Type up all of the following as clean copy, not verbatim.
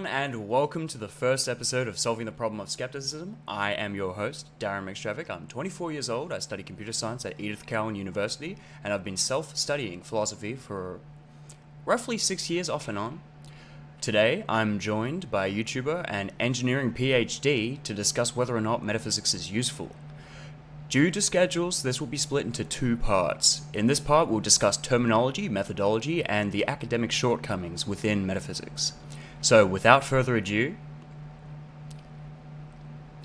everyone, and welcome to the first episode of Solving the Problem of Skepticism. I am your host, Darren McStravick. I'm 24 years old. I study computer science at Edith Cowan University, and I've been self-studying philosophy for roughly 6 years off and on. Today, I'm joined by a YouTuber and engineering PhD to discuss whether or not metaphysics is useful. Due to schedules, this will be split into two parts. In this part, we'll discuss terminology, methodology, and the academic shortcomings within metaphysics. So, without further ado,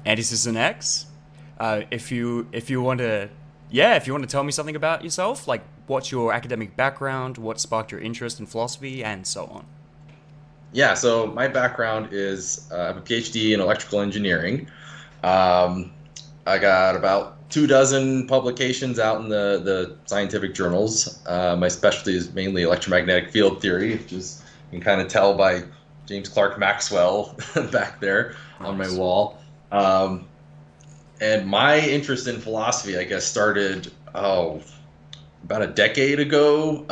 AntiCitizenX, if you want to tell me something about yourself, like what's your academic background, what sparked your interest in philosophy, and so on. Yeah, so my background is I have a PhD in electrical engineering. I got about 24 publications out in the scientific journals. My specialty is mainly electromagnetic field theory, which is, you can kind of tell by James Clerk Maxwell back there on my wall. And my interest in philosophy, I guess, started about a decade ago,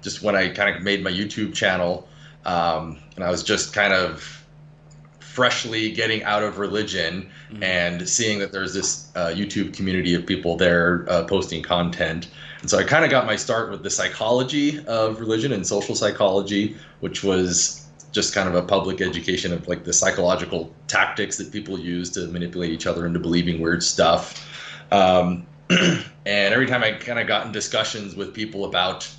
just when I kind of made my YouTube channel. And I was just kind of freshly getting out of religion and seeing that there's this YouTube community of people there posting content. And so I kind of got my start with the psychology of religion and social psychology, which was just kind of a public education of like the psychological tactics that people use to manipulate each other into believing weird stuff. And every time I kind of got in discussions with people about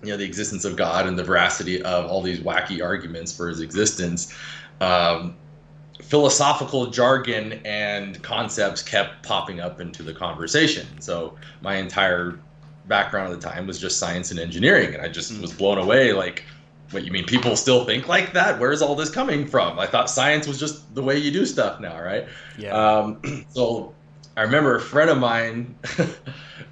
the existence of God and the veracity of all these wacky arguments for his existence, philosophical jargon and concepts kept popping up into the conversation. So my entire background at the time was just science and engineering, and I just was blown away. Like, what, you mean people still think like that? Where's all this coming from? I thought science was just the way you do stuff now, right? Yeah. So I remember a friend of mine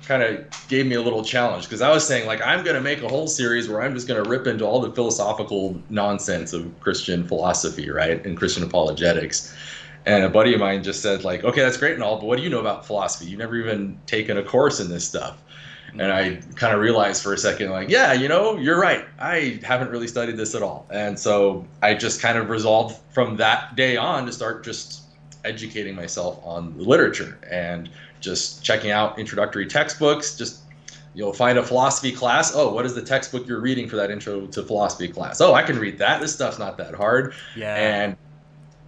kind of gave me a little challenge, because I was saying, like, I'm going to make a whole series where I'm just going to rip into all the philosophical nonsense of Christian philosophy, right, and Christian apologetics. And a buddy of mine just said, like, okay, that's great and all, but what do you know about philosophy? You've never even taken a course in this stuff. And I kind of realized for a second, like, yeah, you're right. I haven't really studied this at all. And so I just kind of resolved from that day on to start just educating myself on the literature and just checking out introductory textbooks. Just, you'll find a philosophy class. Oh, what is the textbook you're reading for that intro to philosophy class? Oh, I can read that. This stuff's not that hard. Yeah. And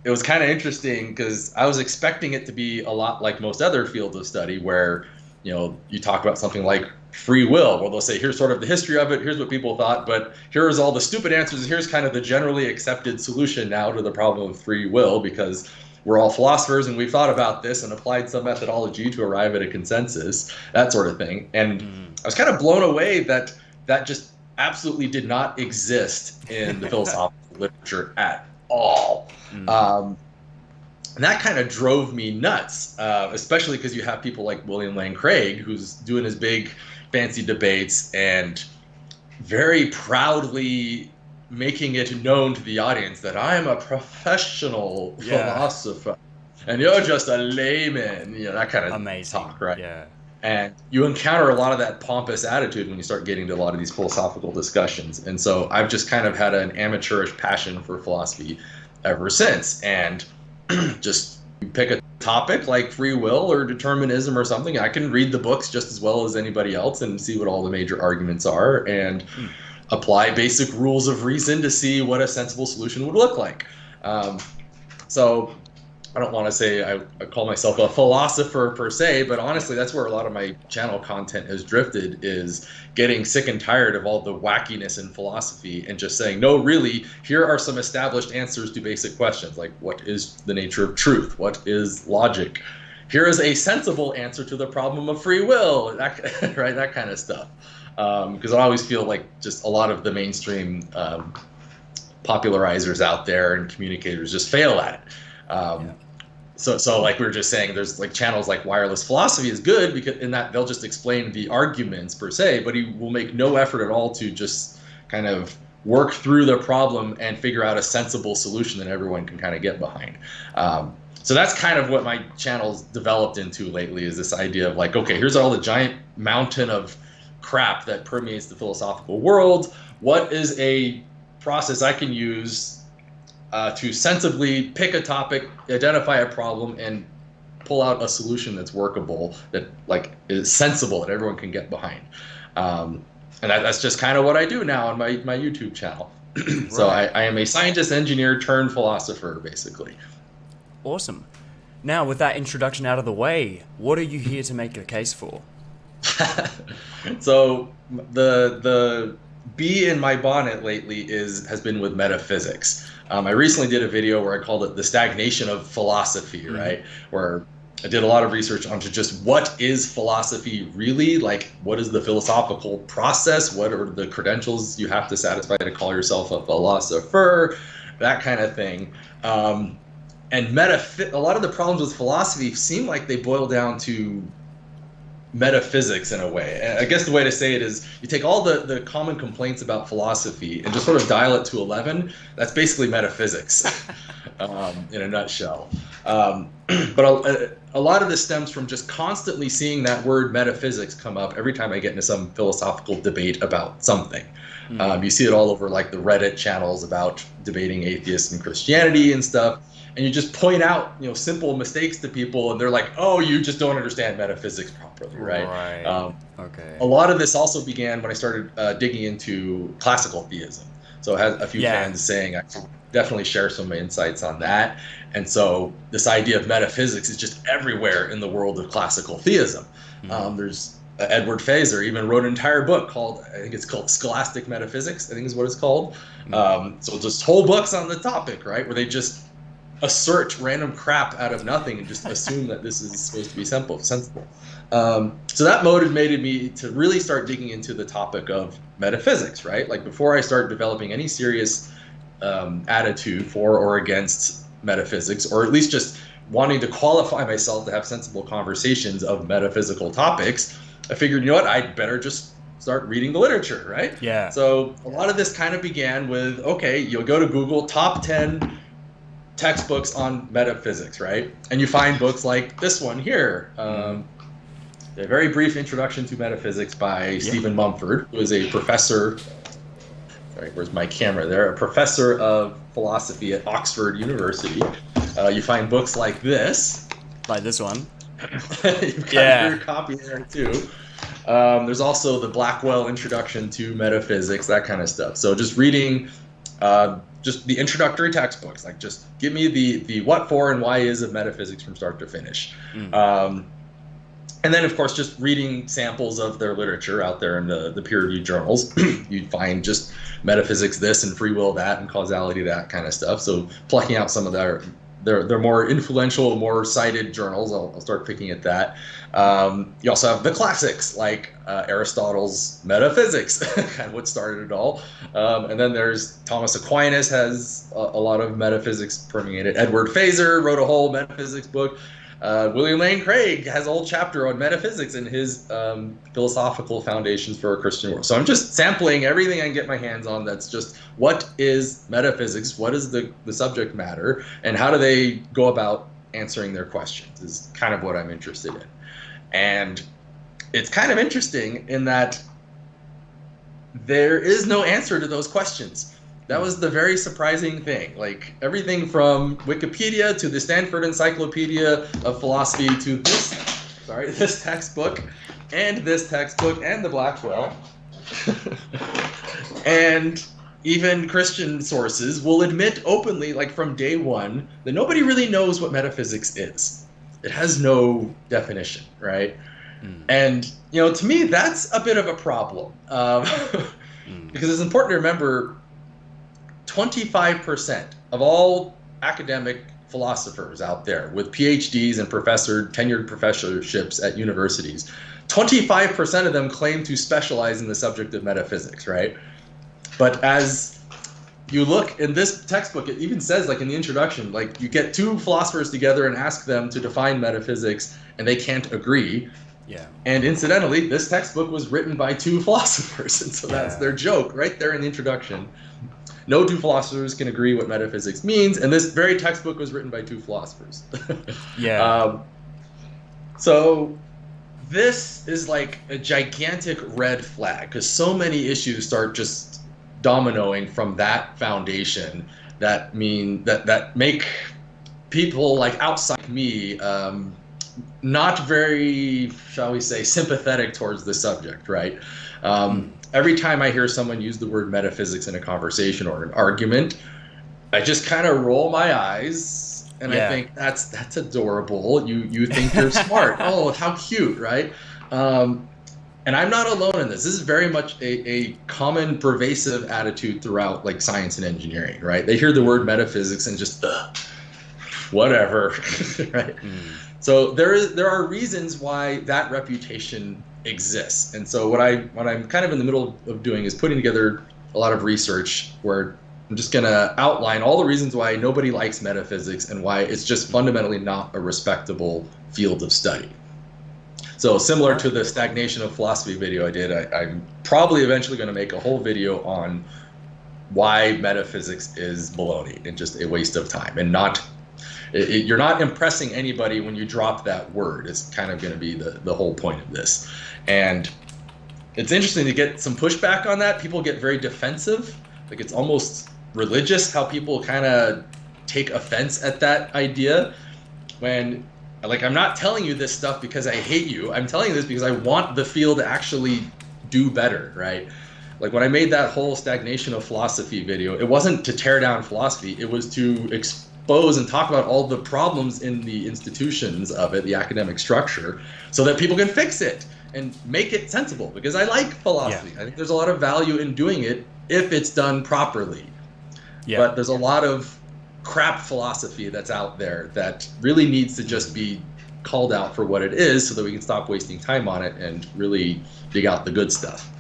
it was kind of interesting because I was expecting it to be a lot like most other fields of study where, you talk about something like free will, where they'll say, here's sort of the history of it, here's what people thought, but here's all the stupid answers, here's kind of the generally accepted solution now to the problem of free will, because we're all philosophers and we've thought about this and applied some methodology to arrive at a consensus, that sort of thing. And I was kind of blown away that just absolutely did not exist in the philosophical literature at all. And that kind of drove me nuts, especially because you have people like William Lane Craig, who's doing his big fancy debates and very proudly making it known to the audience that I'm a professional philosopher and you're just a layman, that kind of talk, right? Yeah. And you encounter a lot of that pompous attitude when you start getting to a lot of these philosophical discussions. And so I've just kind of had an amateurish passion for philosophy ever since. And just pick a topic like free will or determinism or something, I can read the books just as well as anybody else and see what all the major arguments are and apply basic rules of reason to see what a sensible solution would look like. So I don't want to say I call myself a philosopher per se, but honestly, that's where a lot of my channel content has drifted, is getting sick and tired of all the wackiness in philosophy and just saying, no, really, here are some established answers to basic questions, like what is the nature of truth? What is logic? Here is a sensible answer to the problem of free will, right? That kind of stuff. Because I always feel like just a lot of the mainstream popularizers out there and communicators just fail at it. So like we were just saying, there's like channels like Wireless Philosophy is good because in that they'll just explain the arguments per se, but he will make no effort at all to just kind of work through the problem and figure out a sensible solution that everyone can kind of get behind. So that's kind of what my channel's developed into lately, is this idea of like, okay, here's all the giant mountain of crap that permeates the philosophical world. What is a process I can use to sensibly pick a topic, identify a problem, and pull out a solution that's workable, that like is sensible, that everyone can get behind. And that's just kind of what I do now on my YouTube channel. So I am a scientist, engineer turned philosopher, basically. Awesome. Now, with that introduction out of the way, what are you here to make a case for? So the bee in my bonnet lately has been with metaphysics. I recently did a video where I called it the stagnation of philosophy, right? Where I did a lot of research onto just what is philosophy really? Like, what is the philosophical process? What are the credentials you have to satisfy to call yourself a philosopher? That kind of thing. And a lot of the problems with philosophy seem like they boil down to metaphysics in a way. And I guess the way to say it is you take all the common complaints about philosophy and just sort of dial it to 11. That's basically metaphysics in a nutshell. But a lot of this stems from just constantly seeing that word metaphysics come up every time I get into some philosophical debate about something. You see it all over like the Reddit channels about debating atheists and Christianity and stuff. And you just point out, simple mistakes to people, and they're like, "Oh, you just don't understand metaphysics properly, right?" Okay. A lot of this also began when I started digging into classical theism. So I had a few fans saying I should definitely share some insights on that. And so this idea of metaphysics is just everywhere in the world of classical theism. There's Edward Feser even wrote an entire book called, I think it's called Scholastic Metaphysics, I think is what it's called. So just whole books on the topic, right, where they just assert random crap out of nothing and just assume that this is supposed to be sensible. So that motivated me to really start digging into the topic of metaphysics, right? Like before I start developing any serious attitude for or against metaphysics, or at least just wanting to qualify myself to have sensible conversations of metaphysical topics, I figured, I'd better just start reading the literature, right? Yeah. So a lot of this kind of began with, okay, you'll go to Google, top 10 textbooks on metaphysics, right? And you find books like this one here, A Very Brief Introduction to Metaphysics by Stephen Mumford, who is a professor, sorry, where's my camera there, a professor of philosophy at Oxford University. You find books like this. Like this one. You've got your copy there too. There's also the Blackwell Introduction to Metaphysics, that kind of stuff. So just reading just the introductory textbooks, like just give me the what for and why is of metaphysics from start to finish. And then, of course, just reading samples of their literature out there in the peer-reviewed journals. You find just metaphysics this and free will that and causality that kind of stuff. So plucking out some of their more influential, more cited journals, I'll start picking at that. You also have the classics like Aristotle's Metaphysics, kind of what started it all. And then there's Thomas Aquinas has a lot of metaphysics permeated. Edward Feser wrote a whole metaphysics book. William Lane Craig has a whole chapter on metaphysics in his philosophical foundations for a Christian world. So I'm just sampling everything I can get my hands on that's just what is metaphysics, what is the subject matter, and how do they go about answering their questions is kind of what I'm interested in. And it's kind of interesting in that there is no answer to those questions. That was the very surprising thing. Like everything from Wikipedia to the Stanford Encyclopedia of Philosophy to this textbook and the Blackwell. And even Christian sources will admit openly, like from day one, that nobody really knows what metaphysics is. It has no definition, right? And, to me, that's a bit of a problem. Because it's important to remember 25% of all academic philosophers out there with PhDs and tenured professorships at universities, 25% of them claim to specialize in the subject of metaphysics, right? But as you look in this textbook, it even says, like in the introduction, like you get two philosophers together and ask them to define metaphysics, and they can't agree. Yeah. And incidentally, this textbook was written by two philosophers, and so that's their joke right there in the introduction. No two philosophers can agree what metaphysics means, and this very textbook was written by two philosophers. So this is like a gigantic red flag, because so many issues start just dominoing from that foundation that make people like outside me not very, shall we say, sympathetic towards the subject, right? Every time I hear someone use the word metaphysics in a conversation or an argument, I just kind of roll my eyes and I think that's adorable. You think you're smart. Oh, how cute, right? And I'm not alone in this. This is very much a common, pervasive attitude throughout like science and engineering, right? They hear the word metaphysics and just whatever, right? So there are reasons why that reputation exists. And so what I'm kind of in the middle of doing is putting together a lot of research where I'm just going to outline all the reasons why nobody likes metaphysics and why it's just fundamentally not a respectable field of study. So similar to the stagnation of philosophy video I did, I'm probably eventually going to make a whole video on why metaphysics is baloney and just a waste of time, and you're not impressing anybody when you drop that word. It's kind of going to be the whole point of this. And it's interesting to get some pushback on that. People get very defensive. Like it's almost religious how people kind of take offense at that idea when, like, I'm not telling you this stuff because I hate you. I'm telling you this because I want the field to actually do better, right? Like when I made that whole stagnation of philosophy video, it wasn't to tear down philosophy. It was to expose and talk about all the problems in the institutions of it, the academic structure, so that people can fix it and make it sensible, because I like philosophy. I think there's a lot of value in doing it if it's done properly. But there's a lot of crap philosophy that's out there that really needs to just be called out for what it is so that we can stop wasting time on it and really dig out the good stuff.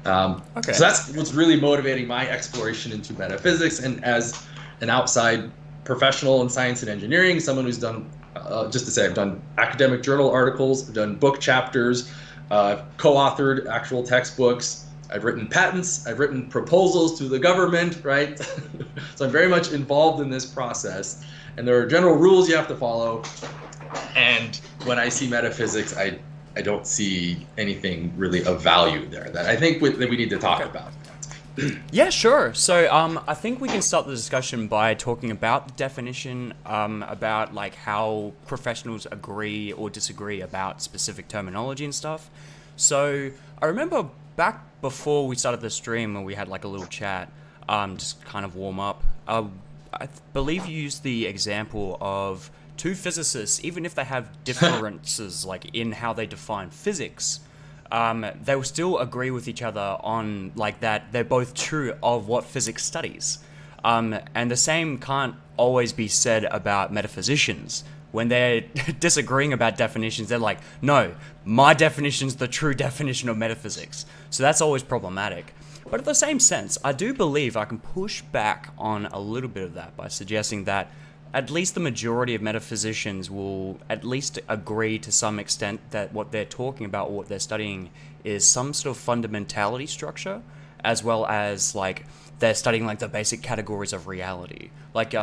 So that's what's really motivating my exploration into metaphysics. And as an outside professional in science and engineering, someone who's done, just to say, I've done academic journal articles, I've done book chapters, co-authored actual textbooks, I've written patents, I've written proposals to the government, right? So I'm very much involved in this process, and there are general rules you have to follow. And when I see metaphysics, I don't see anything really of value there that I think that we need to talk about. Yeah, sure. So I think we can start the discussion by talking about the definition, about like how professionals agree or disagree about specific terminology and stuff. So I remember back before we started the stream when we had like a little chat, just kind of warm up, I believe you used the example of two physicists, even if they have differences like in how they define physics, they will still agree with each other on like that they're both true of what physics studies. And the same can't always be said about metaphysicians. When they're disagreeing about definitions, they're like, no, my definition's the true definition of metaphysics. So that's always problematic. But in the same sense, I do believe I can push back on a little bit of that by suggesting that at least the majority of metaphysicians will at least agree to some extent that what they're talking about or what they're studying is some sort of fundamentality structure, as well as like they're studying like the basic categories of reality. Like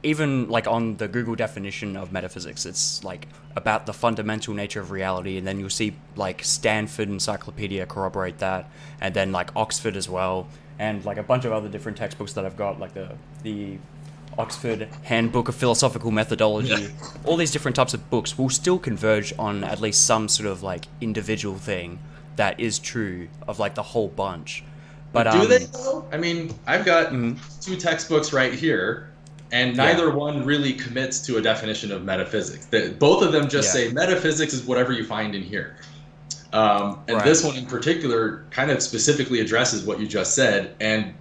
even like on the Google definition of metaphysics, it's like about the fundamental nature of reality, and then you'll see like Stanford Encyclopedia corroborate that, and then like Oxford as well, and like a bunch of other different textbooks that I've got, like the Oxford Handbook of Philosophical Methodology. All these different types of books will still converge on at least some sort of like individual thing that is true of like the whole bunch. But do they though? I mean, I've got two textbooks right here, and neither one really commits to a definition of metaphysics. Both of them just say metaphysics is whatever you find in here. And this one in particular kind of specifically addresses what you just said and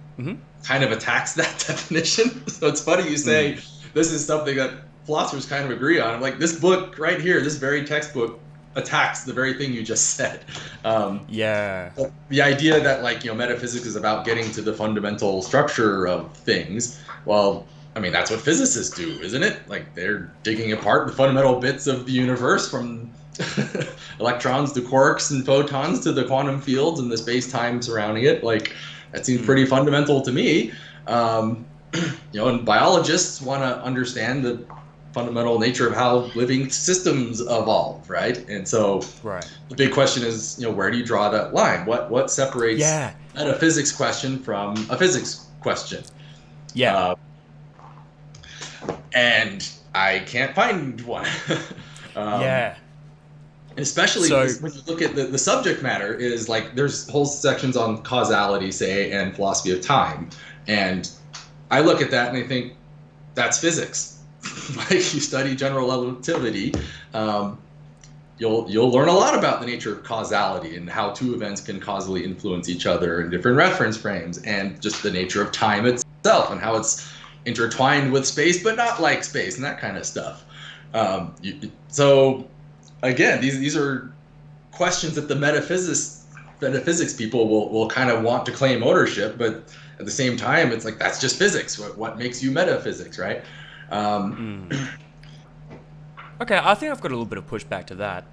kind of attacks that definition. So it's funny you say this is something that philosophers kind of agree on. I'm like, this book right here, this very textbook attacks the very thing you just said. But the idea that like, you know, metaphysics is about getting to the fundamental structure of things. Well, I mean, that's what physicists do, isn't it? Like they're digging apart the fundamental bits of the universe, from electrons to quarks and photons to the quantum fields and the space-time surrounding it. Like that seems pretty fundamental to me. You know, and biologists want to understand the fundamental nature of how living systems evolve, right? And so the big question is, you know, where do you draw that line? What separates a metaphysics question from a physics question? And I can't find one. Yeah. Especially when you look at the subject matter is like there's whole sections on causality, say, and philosophy of time. And I look at that and I think that's physics. Like you study general relativity, you'll learn a lot about the nature of causality and how two events can causally influence each other in different reference frames, and just the nature of time itself and how it's intertwined with space, but not like space and that kind of stuff. So again, these are questions that the metaphysics people will kind of want to claim ownership, but at the same time, it's like that's just physics. What makes you metaphysics, right? Okay, I think I've got a little bit of pushback to that.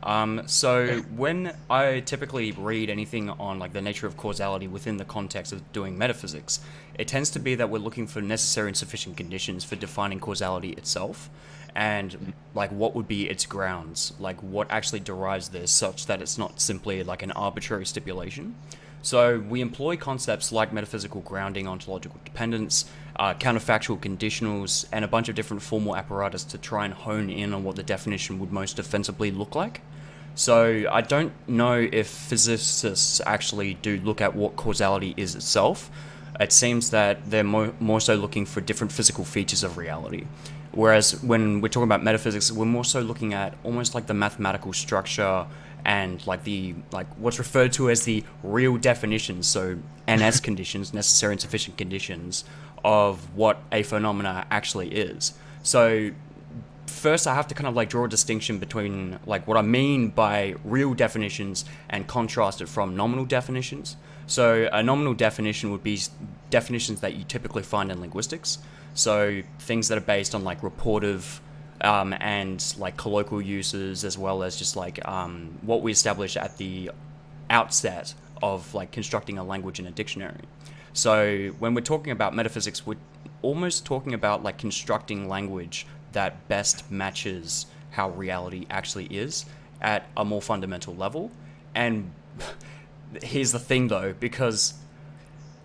So when I typically read anything on like the nature of causality within the context of doing metaphysics, it tends to be that we're looking for necessary and sufficient conditions for defining causality itself, and like what would be its grounds, like what actually derives this such that it's not simply like an arbitrary stipulation. So we employ concepts like metaphysical grounding, ontological dependence, counterfactual conditionals, and a bunch of different formal apparatus to try and hone in on what the definition would most offensively look like. So I don't know if physicists actually do look at what causality is itself. It seems that they're more so looking for different physical features of reality. Whereas when we're talking about metaphysics, we're more so looking at almost like the mathematical structure and like what's referred to as the real definitions, so NS conditions, necessary and sufficient conditions, of what a phenomena actually is. So first I have to kind of like draw a distinction between like what I mean by real definitions and contrast it from nominal definitions. So a nominal definition would be definitions that you typically find in linguistics. So things that are based on like reportive and like colloquial uses, as well as just like what we establish at the outset of like constructing a language in a dictionary. So when we're talking about metaphysics, we're almost talking about like constructing language that best matches how reality actually is at a more fundamental level. And here's the thing though, because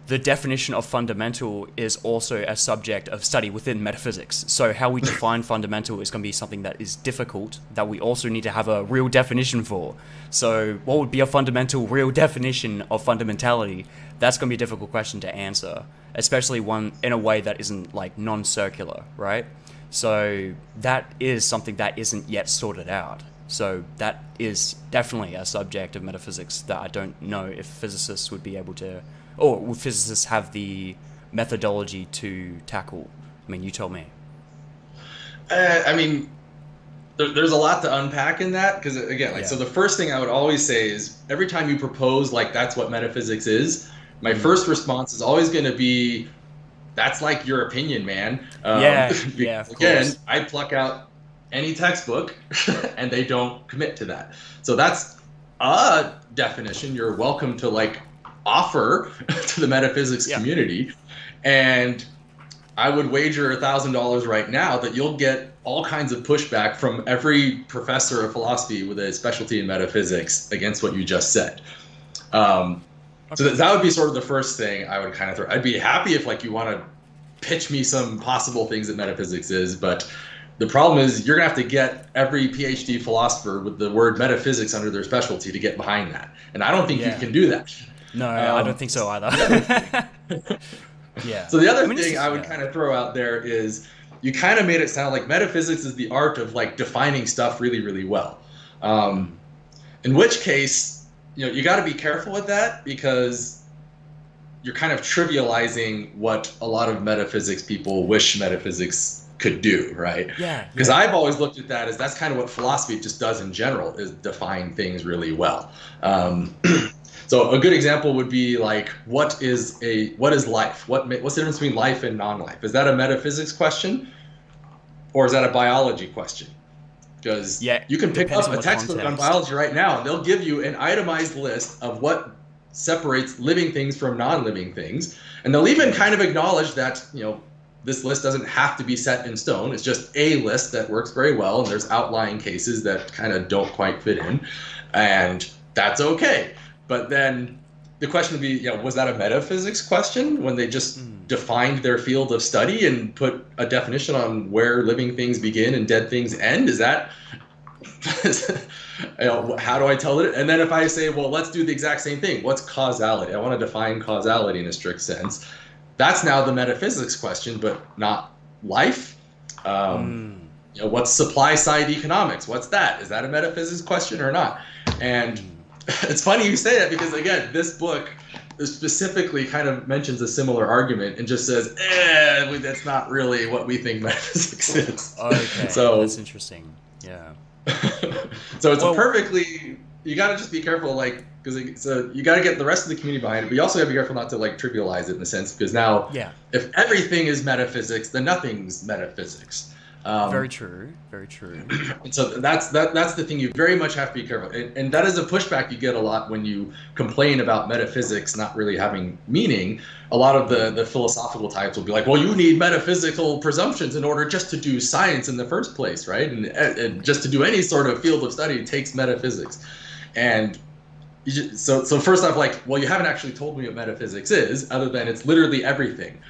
the definition of fundamental is also a subject of study within metaphysics. So how we define fundamental is going to be something that is difficult, that we also need to have a real definition for. So what would be a fundamental real definition of fundamentality? That's going to be a difficult question to answer, especially one in a way that isn't like non-circular, right? So that is something that isn't yet sorted out. So that is definitely a subject of metaphysics that I don't know if physicists would be able to, or would physicists have the methodology to tackle? I mean, you tell me. I mean, there's a lot to unpack in that, because again, like, so the first thing I would always say is every time you propose like that's what metaphysics is, my first response is always going to be, that's like your opinion, man. Again, I pluck out any textbook and they don't commit to that. So that's a definition you're welcome to like offer to the metaphysics community. And I would wager $1,000 right now that you'll get all kinds of pushback from every professor of philosophy with a specialty in metaphysics against what you just said. So that would be sort of the first thing I would kind of throw. I'd be happy if like you want to pitch me some possible things that metaphysics is, but the problem is you're going to have to get every PhD philosopher with the word metaphysics under their specialty to get behind that. And I don't think you can do that. No, I don't think so either. So the other thing I would kind of throw out there is you kind of made it sound like metaphysics is the art of like defining stuff really, really well. In which case, you got to be careful with that, because you're kind of trivializing what a lot of metaphysics people wish metaphysics could do, right? Because I've always looked at that as that's kind of what philosophy just does in general, is define things really well. So a good example would be like, what is life? What's the difference between life and non-life? Is that a metaphysics question, or is that a biology question? Because you can pick up a textbook on biology right now, and they'll give you an itemized list of what separates living things from non-living things, and they'll even kind of acknowledge that this list doesn't have to be set in stone. It's just a list that works very well, and there's outlying cases that kind of don't quite fit in, and that's okay. But then the question would be, was that a metaphysics question when they just defined their field of study and put a definition on where living things begin and dead things end? Is that, how do I tell it? And then if I say, well, let's do the exact same thing. What's causality? I want to define causality in a strict sense. That's now the metaphysics question, but not life. What's supply side economics? What's that? Is that a metaphysics question or not? And it's funny you say that because, again, this book specifically kind of mentions a similar argument and just says, that's not really what we think metaphysics is. Okay, so that's interesting. Yeah. So it's you got to just be careful, so you got to get the rest of the community behind it, but you also got to be careful not to trivialize it in a sense, because now if everything is metaphysics, then nothing's metaphysics. Very true. Very true. And so that's the thing you very much have to be careful. And that is a pushback you get a lot when you complain about metaphysics not really having meaning. A lot of the philosophical types will be like, well, you need metaphysical presumptions in order just to do science in the first place, right? And just to do any sort of field of study takes metaphysics. And so first off, well, you haven't actually told me what metaphysics is, other than it's literally everything.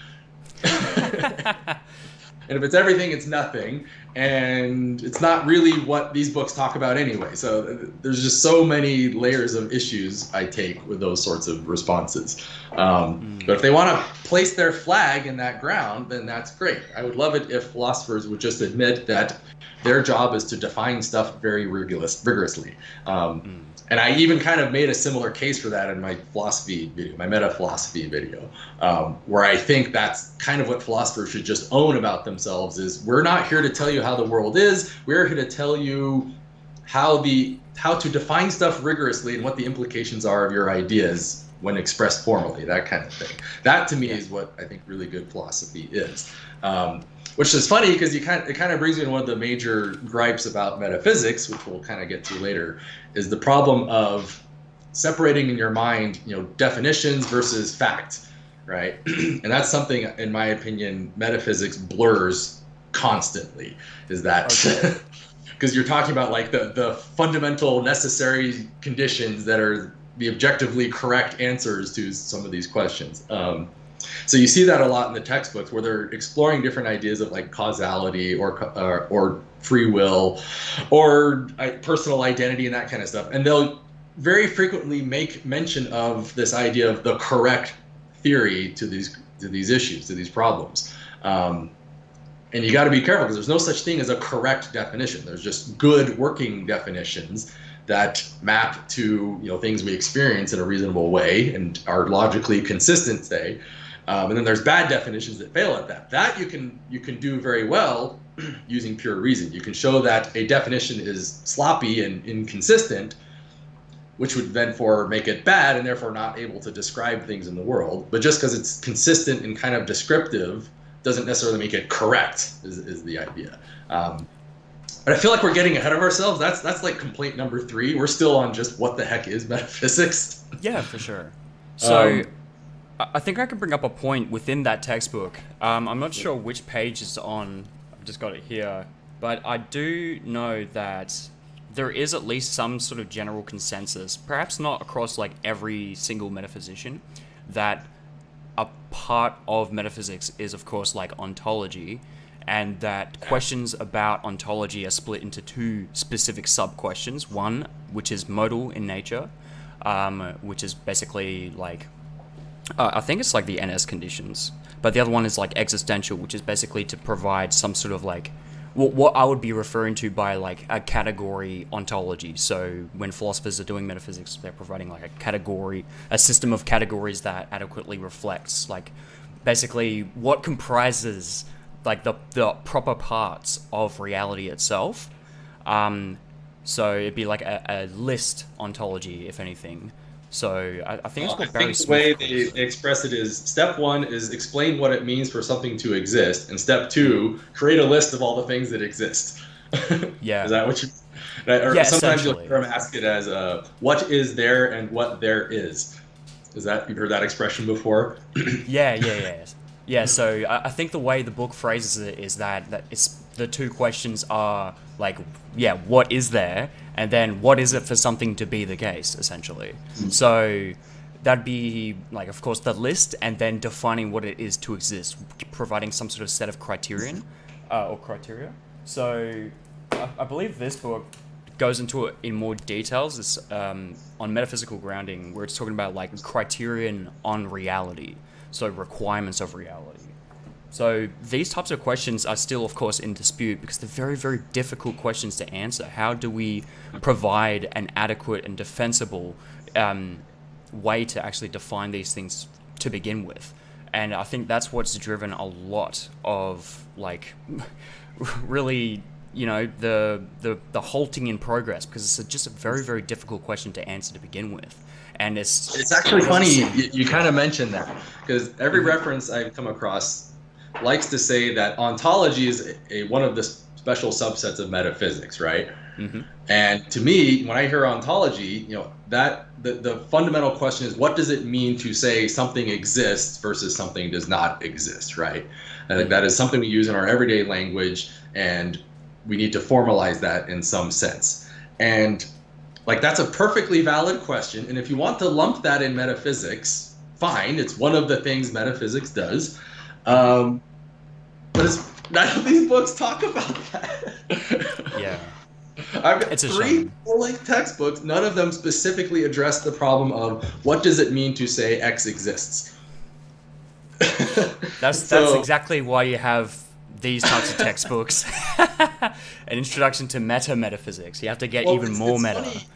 And if it's everything, it's nothing. And it's not really what these books talk about anyway. So there's just so many layers of issues I take with those sorts of responses. But if they want to place their flag in that ground, then that's great. I would love it if philosophers would just admit that their job is to define stuff very rigorously. And I even kind of made a similar case for that in my philosophy video, my meta-philosophy video, where I think that's kind of what philosophers should just own about themselves is we're not here to tell you how the world is. We're here to tell you how to define stuff rigorously and what the implications are of your ideas when expressed formally, that kind of thing. That to me is what I think really good philosophy is. Which is funny because it kind of brings me to one of the major gripes about metaphysics, which we'll kind of get to later, is the problem of separating in your mind, definitions versus fact, right? And that's something, in my opinion, metaphysics blurs constantly. Is that because you're talking about the fundamental necessary conditions that are the objectively correct answers to some of these questions. So you see that a lot in the textbooks where they're exploring different ideas of causality or free will or personal identity and that kind of stuff. And they'll very frequently make mention of this idea of the correct theory to these issues, to these problems. And you got to be careful because there's no such thing as a correct definition. There's just good working definitions that map to things we experience in a reasonable way and are logically consistent, say. And then there's bad definitions that fail at that. That you can do very well using pure reason. You can show that a definition is sloppy and inconsistent, which would then make it bad and therefore not able to describe things in the world. But just because it's consistent and kind of descriptive doesn't necessarily make it correct, is the idea. But I feel like we're getting ahead of ourselves. That's complaint number 3. We're still on just what the heck is metaphysics. Yeah, for sure. So I think I can bring up a point within that textbook. I'm not sure which page it's on. I've just got it here. But I do know that there is at least some sort of general consensus, perhaps not across every single metaphysician, that a part of metaphysics is, of course, ontology, and that questions about ontology are split into 2 specific sub-questions. One, which is modal in nature, which is basically I think it's the NS conditions, but the other one is existential, which is basically to provide some sort of what I would be referring to by a category ontology. So when philosophers are doing metaphysics, they're providing a system of categories that adequately reflects basically what comprises the proper parts of reality itself. So it'd be a list ontology, if anything. So I think it's what Barry Smith the way they express it is step 1 is explain what it means for something to exist, and step 2, create a list of all the things that exist. Yeah. Is that what you? Or sometimes you'll hear them ask it as what is there and what there is. Is that you've heard that expression before? Yeah. So I think the way the book phrases it is that it's the 2 questions are what is there, and then what is it for something to be the case, essentially. So that'd be like, of course, the list, and then defining what it is to exist, providing some sort of set of criterion or criteria. So I believe this book goes into it in more details. It's on metaphysical grounding, where it's talking about like criterion on reality, so requirements of reality. So these types of questions are still, of course, in dispute because they're very, very difficult questions to answer. How do we provide an adequate and defensible way to actually define these things to begin with? And I think that's what's driven a lot of like really, you know, the halting in progress, because it's just a very, very difficult question to answer to begin with. And it's actually funny you kind of mentioned that, because every reference I've come across likes to say that ontology is one of the special subsets of metaphysics, right? Mm-hmm. And to me, when I hear ontology, you know, that the fundamental question is, what does it mean to say something exists versus something does not exist, right? I think that is something we use in our everyday language, and we need to formalize that in some sense. And like, that's a perfectly valid question. And if you want to lump that in metaphysics, fine, it's one of the things metaphysics does. But none of these books talk about that. Yeah. I've got 3 full-length textbooks. None of them specifically address the problem of what does it mean to say X exists. That's exactly why you have these types of textbooks. An introduction to metaphysics. You have to get even more meta. Funny.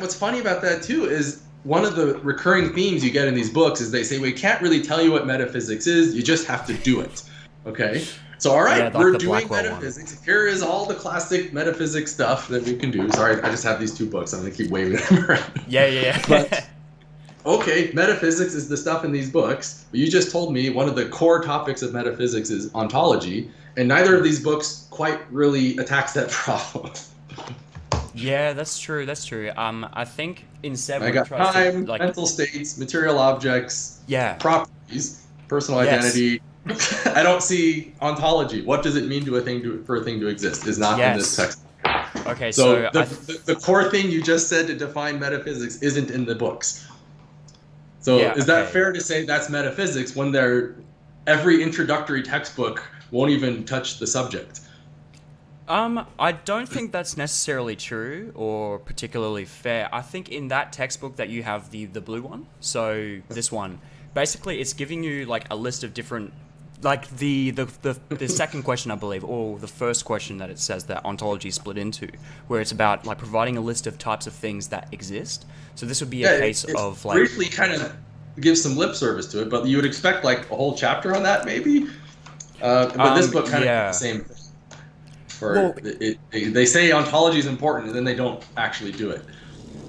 What's funny about that too is one of the recurring themes you get in these books is they say, we can't really tell you what metaphysics is, you just have to do it. Okay? So, all right, yeah, we're doing metaphysics. One. Here is all the classic metaphysics stuff that we can do. Sorry, I just have these 2 books. I'm going to keep waving them around. Yeah. But, okay, metaphysics is the stuff in these books. But you just told me one of the core topics of metaphysics is ontology, and neither of these books quite really attacks that problem. Yeah, that's true. I think in 7 I got time, mental states, material objects, properties, personal identity. I don't see ontology. What does it mean to for a thing to exist? Is not in this text. Okay, so the core thing you just said to define metaphysics isn't in the books. So is that fair to say that's metaphysics when every introductory textbook won't even touch the subject? I don't think that's necessarily true or particularly fair. I think in that textbook that you have, the blue one, so this one, basically it's giving you like a list of different, like the second question, I believe, or the first question that it says that ontology is split into, where it's about like providing a list of types of things that exist. So this would be a case of like briefly kind of gives some lip service to it, but you would expect like a whole chapter on that maybe. But this book kind of does the same thing. They say ontology is important, and then they don't actually do it.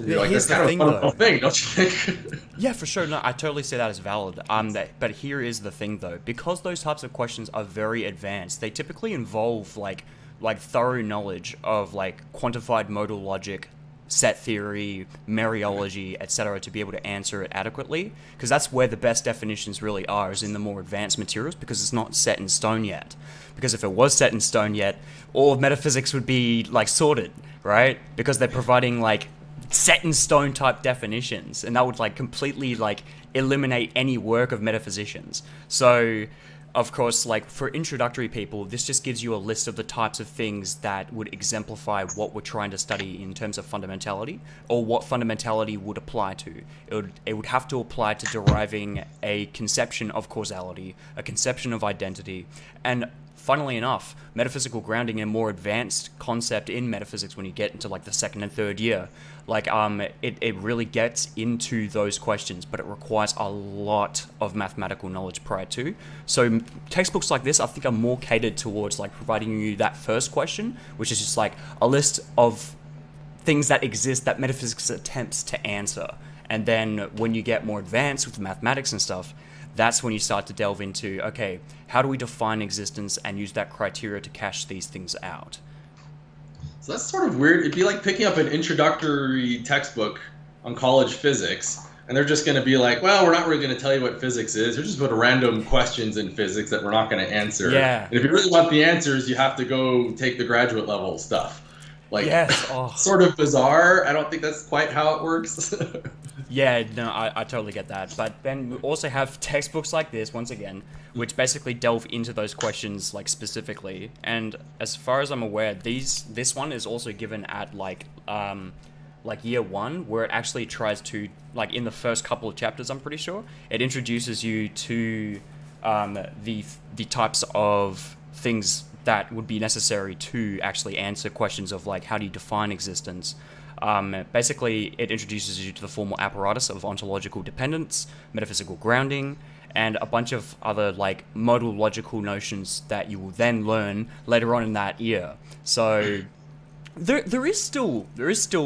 You're like, that's kind of a fundamental thing, don't you think? Yeah, for sure. No, I totally see that as valid. But here is the thing, though. Because those types of questions are very advanced, they typically involve like thorough knowledge of like quantified modal logic, set theory, mereology, etc., to be able to answer it adequately. Because that's where the best definitions really are, is in the more advanced materials, because it's not set in stone yet. Because if it was set in stone yet, all of metaphysics would be like sorted, right? Because they're providing like set in stone type definitions, and that would like completely like eliminate any work of metaphysicians. So of course, like for introductory people, this just gives you a list of the types of things that would exemplify what we're trying to study in terms of fundamentality, or what fundamentality would apply to. It would have to apply to deriving a conception of causality, a conception of identity, and funnily enough, metaphysical grounding, a more advanced concept in metaphysics when you get into like the 2nd and 3rd year, like it really gets into those questions, but it requires a lot of mathematical knowledge prior to. So textbooks like this, I think, are more catered towards like providing you that first question, which is just like a list of things that exist that metaphysics attempts to answer. And then when you get more advanced with mathematics and stuff, that's when you start to delve into, okay, how do we define existence and use that criteria to cash these things out? So that's sort of weird. It'd be like picking up an introductory textbook on college physics, and they're just going to be like, well, we're not really going to tell you what physics is. They're just put random questions in physics that we're not going to answer. Yeah. And if you really want the answers, you have to go take the graduate level stuff. Like, yes. Oh. Sort of bizarre. I don't think that's quite how it works. Yeah, no, I totally get that. But then we also have textbooks like this, once again, which basically delve into those questions like specifically. And as far as I'm aware, this one is also given at like year one, where it actually tries to, like, in the first couple of chapters, I'm pretty sure, it introduces you to the types of things that would be necessary to actually answer questions of like, how do you define existence? Basically, it introduces you to the formal apparatus of ontological dependence, metaphysical grounding, and a bunch of other like modal logical notions that you will then learn later on in that year. So there is still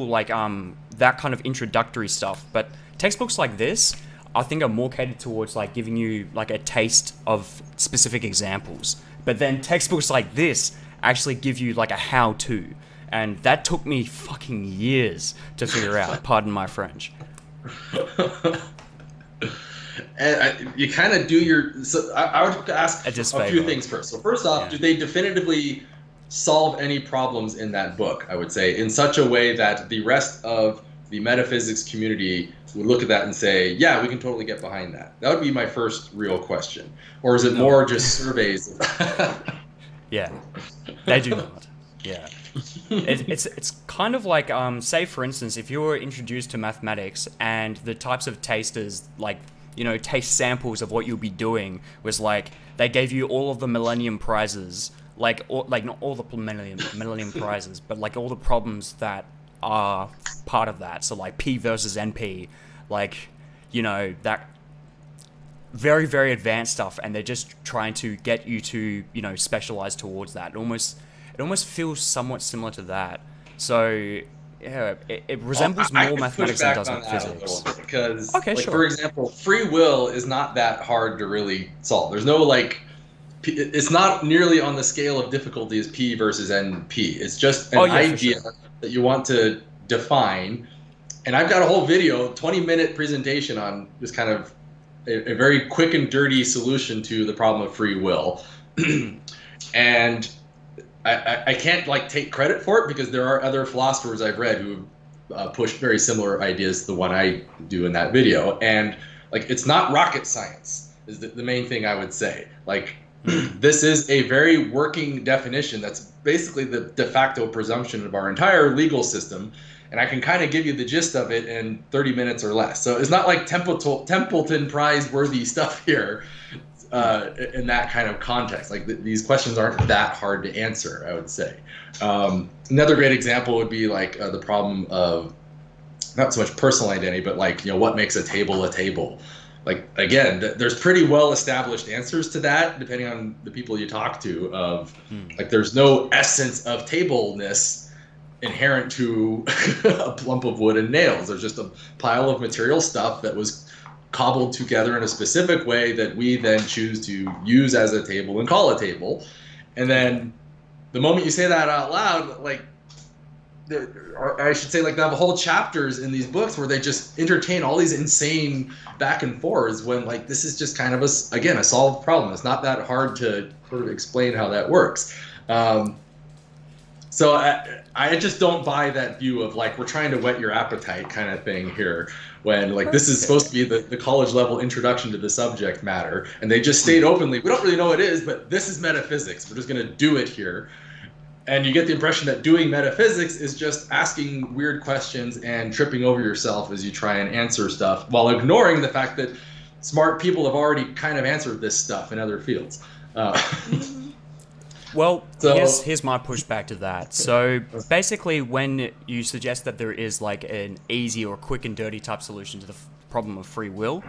like that kind of introductory stuff, but textbooks like this, I think, are more catered towards like giving you like a taste of specific examples. But then textbooks like this actually give you like a how-to. And that took me fucking years to figure out, pardon my French. And you kind of do your... So I would ask a few things first. So first off, do they definitively solve any problems in that book, I would say, in such a way that the rest of the metaphysics community would look at that and say, yeah, we can totally get behind that? That would be my first real question. Or is it more just surveys? Yeah, they do not. Yeah. It's kind of like, say, for instance, if you were introduced to mathematics and the types of tasters, like, you know, taste samples of what you'll be doing was like, they gave you all of the Millennium Prizes, like not all the Millennium Prizes, but like all the problems that are part of that. So like P versus NP, like, you know, that very, very advanced stuff, and they're just trying to get you to, you know, specialize towards that. It almost feels somewhat similar to that. So yeah, it resembles more mathematics than it does physics. Because, for example, free will is not that hard to really solve. There's no like, it's not nearly on the scale of difficulty as P versus NP. It's just an idea that you want to define. And I've got a whole video, 20-minute presentation on just kind of a very quick and dirty solution to the problem of free will. And I can't like take credit for it because there are other philosophers I've read who pushed very similar ideas to the one I do in that video. And like, it's not rocket science is the main thing I would say. Like, this is a very working definition that's basically the de facto presumption of our entire legal system. And I can kind of give you the gist of it in 30 minutes or less. So it's not like Templeton Prize worthy stuff here in that kind of context. Like these questions aren't that hard to answer, I would say. Another great example would be like the problem of not so much personal identity, but like, you know, what makes a table a table? Like, again, there's pretty well established answers to that depending on the people you talk to of like, there's no essence of tableness inherent to a lump of wood and nails. There's just a pile of material stuff that was cobbled together in a specific way that we then choose to use as a table and call a table. And then the moment you say that out loud, like, I should say, like, they have whole chapters in these books where they just entertain all these insane back and forths when, like, this is just kind of a solved problem. It's not that hard to sort of explain how that works. So I just don't buy that view of like, we're trying to whet your appetite kind of thing here, when like this is supposed to be the college level introduction to the subject matter. And they just state openly, we don't really know what it is, but this is metaphysics. We're just going to do it here. And you get the impression that doing metaphysics is just asking weird questions and tripping over yourself as you try and answer stuff while ignoring the fact that smart people have already kind of answered this stuff in other fields. Well, here's my pushback to that. So basically, when you suggest that there is like an easy or quick and dirty type solution to the problem of free will,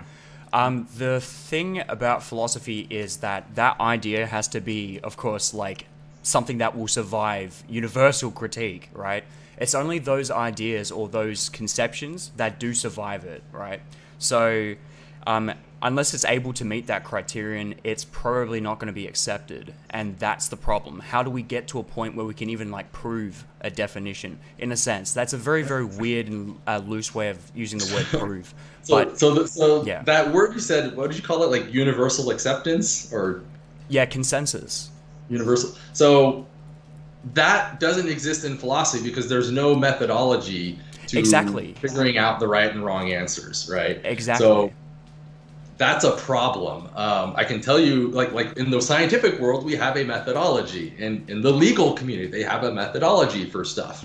the thing about philosophy is that idea has to be, of course, like something that will survive universal critique, right? It's only those ideas or those conceptions that do survive it, right? So unless it's able to meet that criterion, it's probably not going to be accepted. And that's the problem. How do we get to a point where we can even like prove a definition? In a sense, that's a very, very weird and loose way of using the word prove. So that word you said, what did you call it? Like universal acceptance or? Yeah, consensus. Universal. So that doesn't exist in philosophy because there's no methodology to Exactly. figuring out the right and wrong answers, right? Exactly. So that's a problem. I can tell you, like in the scientific world, we have a methodology. In the legal community, they have a methodology for stuff.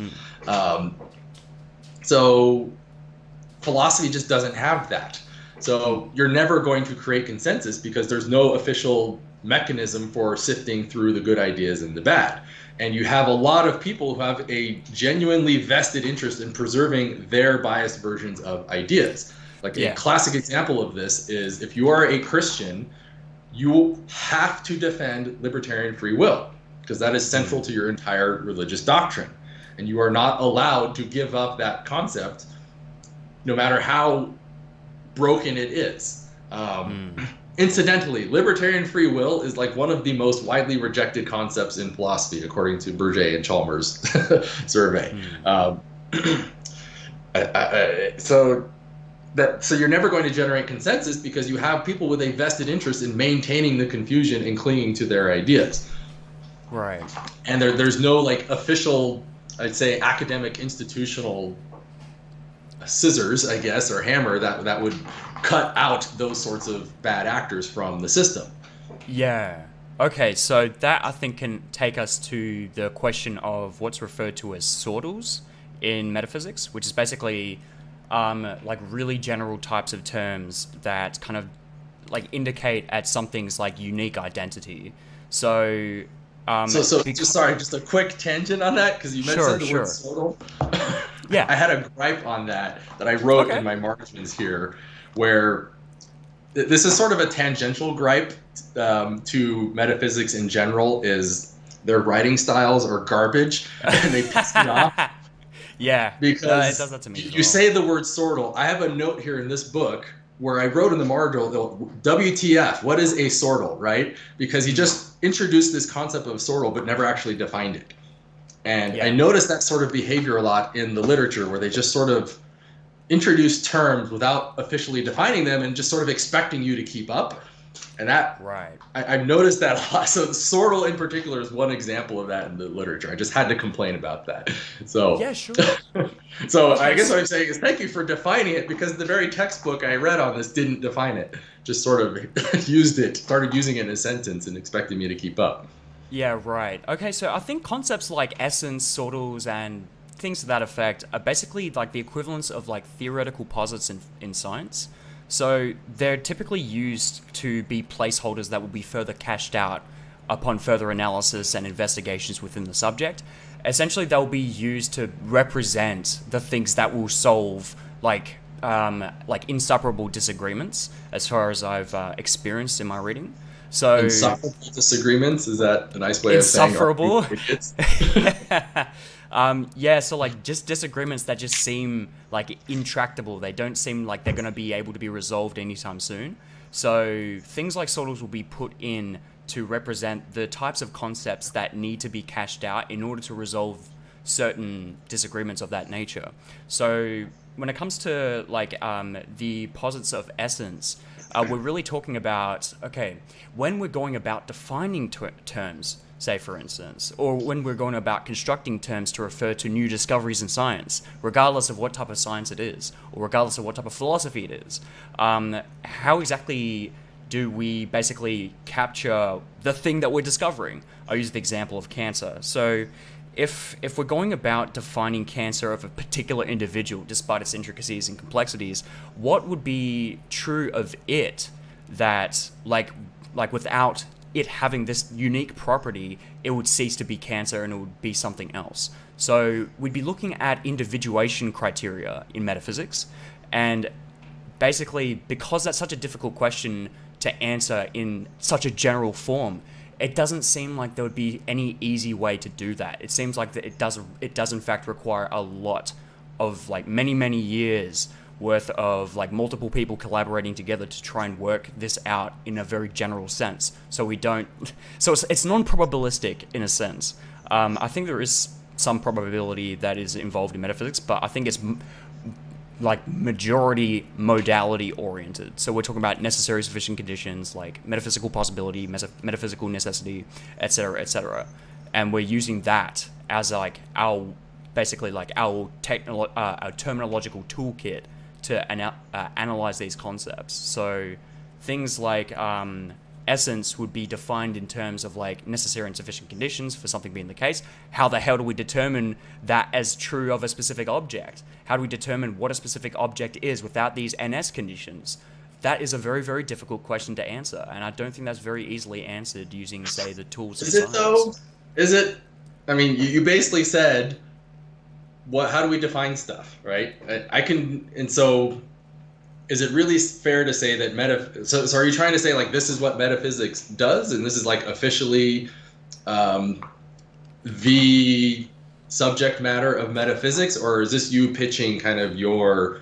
So philosophy just doesn't have that. So you're never going to create consensus because there's no official mechanism for sifting through the good ideas and the bad. And you have a lot of people who have a genuinely vested interest in preserving their biased versions of ideas. Like a classic example of this is if you are a Christian, you have to defend libertarian free will because that is central to your entire religious doctrine. And you are not allowed to give up that concept no matter how broken it is. Incidentally, libertarian free will is like one of the most widely rejected concepts in philosophy, according to Bourget and Chalmers' survey. So you're never going to generate consensus because you have people with a vested interest in maintaining the confusion and clinging to their ideas. Right. And there's no like official, I'd say, academic institutional scissors, I guess, or hammer that would cut out those sorts of bad actors from the system. Yeah. Okay, so that I think can take us to the question of what's referred to as sortals in metaphysics, which is basically like really general types of terms that kind of like indicate at something's like unique identity. So just a quick tangent on that because you mentioned the word sortal. Yeah, I had a gripe on that I wrote in my margins here, where this is sort of a tangential gripe to metaphysics in general. Is their writing styles are garbage and they piss me off. Yeah, because it does that to me. You say the word sortal. I have a note here in this book where I wrote in the margin, WTF, what is a sortal, right? Because he just introduced this concept of sortal but never actually defined it. And I noticed that sort of behavior a lot in the literature where they just sort of introduce terms without officially defining them and just sort of expecting you to keep up. And that, I've noticed that a lot. So sortal in particular is one example of that in the literature. I just had to complain about that. So yeah, sure. So I guess what I'm saying is thank you for defining it because the very textbook I read on this didn't define it. Just sort of started using it in a sentence and expecting me to keep up. Yeah, right. Okay, so I think concepts like essence, sortals, and things to that effect are basically like the equivalents of like theoretical posits in science. So they're typically used to be placeholders that will be further cashed out upon further analysis and investigations within the subject. Essentially, they'll be used to represent the things that will solve like insuperable disagreements, as far as I've experienced in my reading. So insufferable disagreements, is that a nice way of saying insufferable? Yeah, so like just disagreements that just seem like intractable. They don't seem like they're going to be able to be resolved anytime soon. So things like sortals will be put in to represent the types of concepts that need to be cashed out in order to resolve certain disagreements of that nature. So when it comes to like the posits of essence, we're really talking about, okay, when we're going about defining terms, say for instance, or when we're going about constructing terms to refer to new discoveries in science, regardless of what type of science it is, or regardless of what type of philosophy it is, how exactly do we basically capture the thing that we're discovering? I'll use the example of cancer. So if we're going about defining cancer of a particular individual, despite its intricacies and complexities, what would be true of it that, like without it having this unique property, it would cease to be cancer and it would be something else? So we'd be looking at individuation criteria in metaphysics, and basically, because that's such a difficult question to answer in such a general form, it doesn't seem like there would be any easy way to do that. It seems like that it does in fact require a lot of like many years worth of like multiple people collaborating together to try and work this out in a very general sense. So it's non-probabilistic in a sense. I think there is some probability that is involved in metaphysics, but I think it's like majority modality oriented. So we're talking about necessary sufficient conditions like metaphysical possibility, metaphysical necessity, etc., etc. And we're using that as like our basically like our terminological toolkit to analyze these concepts. So things like essence would be defined in terms of like necessary and sufficient conditions for something being the case. How the hell do we determine that as true of a specific object? How do we determine what a specific object is without these NS conditions? That is a very, very difficult question to answer, and I don't think that's very easily answered using, say, the tools of science. Is it though? Is it? I mean, you basically said, how do we define stuff, right? And so is it really fair to say that so are you trying to say like this is what metaphysics does, and this is like officially the subject matter of metaphysics, or is this you pitching kind of your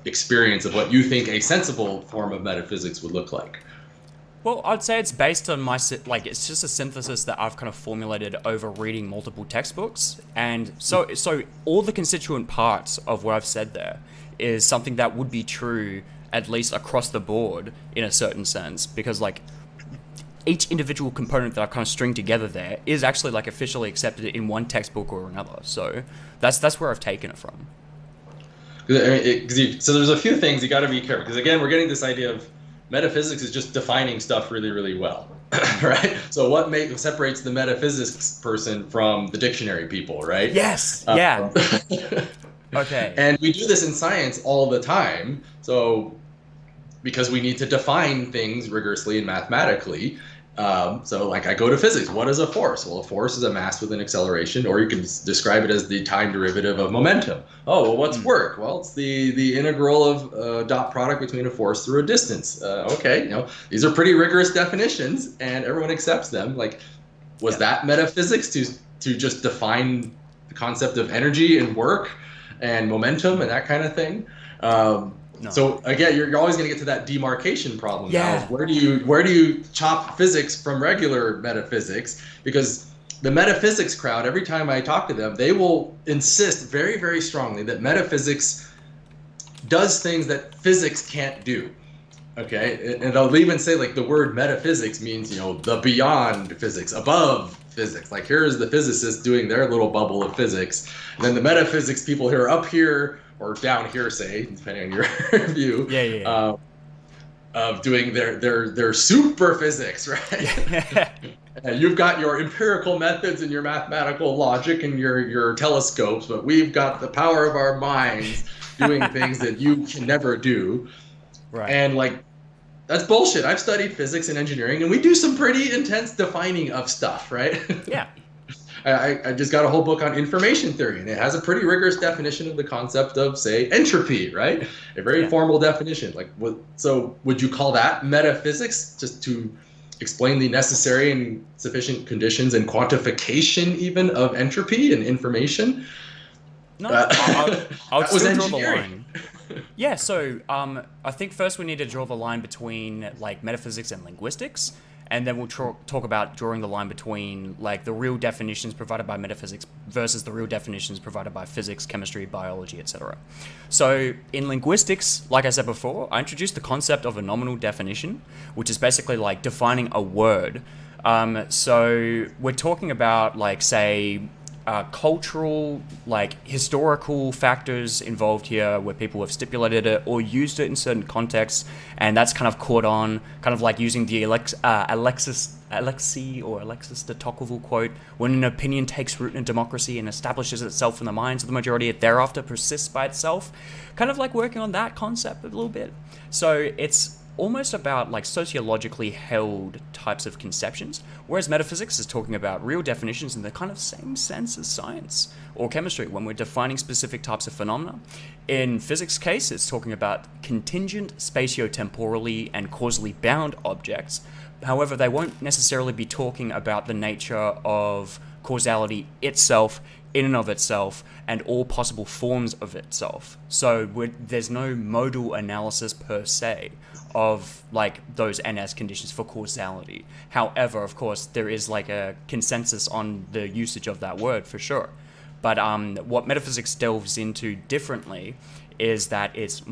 experience of what you think a sensible form of metaphysics would look like? Well, I'd say it's based on it's just a synthesis that I've kind of formulated over reading multiple textbooks. And so all the constituent parts of what I've said there is something that would be true, at least across the board, in a certain sense, because like each individual component that I've kind of stringed together there is actually like officially accepted in one textbook or another. So that's where I've taken it from. So there's a few things you got to be careful, because again, we're getting this idea of metaphysics is just defining stuff really, really well, right? So what separates the metaphysics person from the dictionary people, right? Yes. Yeah. Okay. And we do this in science all the time. So because we need to define things rigorously and mathematically. So like I go to physics. What is a force? Well, a force is a mass with an acceleration, or you can describe it as the time derivative of momentum. Oh, well, what's work? Well, it's the integral of dot product between a force through a distance. Okay, these are pretty rigorous definitions, and everyone accepts them. Like, was that metaphysics to just define the concept of energy and work and momentum and that kind of thing? No. So again, you're always going to get to that demarcation problem. Yeah. Now. Where do you chop physics from regular metaphysics? Because the metaphysics crowd, every time I talk to them, they will insist very, very strongly that metaphysics does things that physics can't do. Okay, and they'll even say like the word metaphysics means the beyond physics, above physics. Like here's the physicists doing their little bubble of physics, and then the metaphysics people here up here or down here, say, depending on your view, of doing their super physics, right? And you've got your empirical methods and your mathematical logic and your telescopes, but we've got the power of our minds doing things that you can never do. Right. And like, that's bullshit. I've studied physics and engineering, and we do some pretty intense defining of stuff, right? Yeah. I just got a whole book on information theory, and it has a pretty rigorous definition of the concept of, say, entropy, right? A very formal definition. Like, so would you call that metaphysics, just to explain the necessary and sufficient conditions and quantification even of entropy and information? No, I'll still draw the line. Yeah, so I think first we need to draw the line between like metaphysics and linguistics, and then we'll talk about drawing the line between like the real definitions provided by metaphysics versus the real definitions provided by physics, chemistry, biology, etc. So in linguistics, like I said before, I introduced the concept of a nominal definition, which is basically like defining a word. So we're talking about like, say, cultural, like historical factors involved here where people have stipulated it or used it in certain contexts, and that's kind of caught on, kind of like using the Alexis de Tocqueville quote, when an opinion takes root in democracy and establishes itself in the minds of the majority, it thereafter persists by itself, kind of like working on that concept a little bit. So it's almost about like sociologically held types of conceptions, whereas metaphysics is talking about real definitions in the kind of same sense as science or chemistry when we're defining specific types of phenomena. In physics case, it's talking about contingent spatiotemporally and causally bound objects. However, they won't necessarily be talking about the nature of causality itself, in and of itself, and all possible forms of itself. So there's no modal analysis per se of like those NS conditions for causality. However, of course, there is like a consensus on the usage of that word for sure. But what metaphysics delves into differently is that it's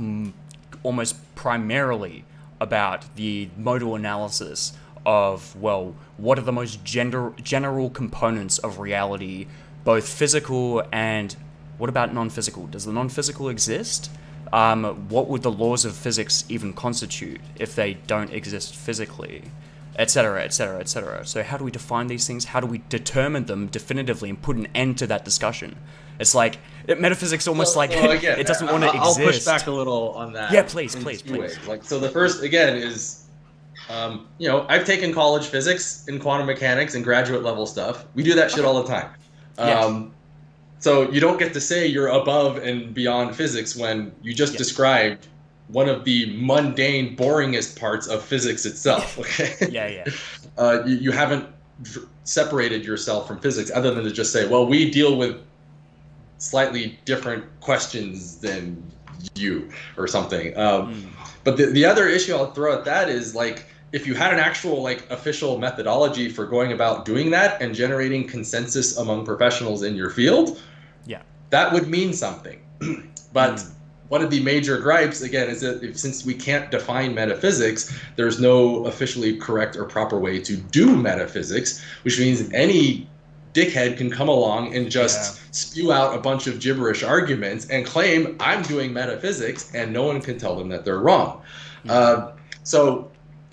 almost primarily about the modal analysis of, well, what are the most general components of reality both physical and what about non-physical? Does the non-physical exist? What would the laws of physics even constitute if they don't exist physically? Etc., etc., etc. So how do we define these things? How do we determine them definitively and put an end to that discussion? It's like metaphysics almost again, it doesn't want to exist. I'll push back a little on that. Yeah, please. Like, so the first again is, I've taken college physics and quantum mechanics and graduate level stuff. We do that shit all the time. Yes. So you don't get to say you're above and beyond physics when you just described one of the mundane, boringest parts of physics itself. Okay. You haven't separated yourself from physics other than to just say, well, we deal with slightly different questions than you or something. But the other issue I'll throw at that is, like, if you had an actual, like, official methodology for going about doing that and generating consensus among professionals in your field, that would mean something. But one of the major gripes, again, is that since we can't define metaphysics, there's no officially correct or proper way to do metaphysics, which means any dickhead can come along and just spew out a bunch of gibberish arguments and claim I'm doing metaphysics, and no one can tell them that they're wrong. So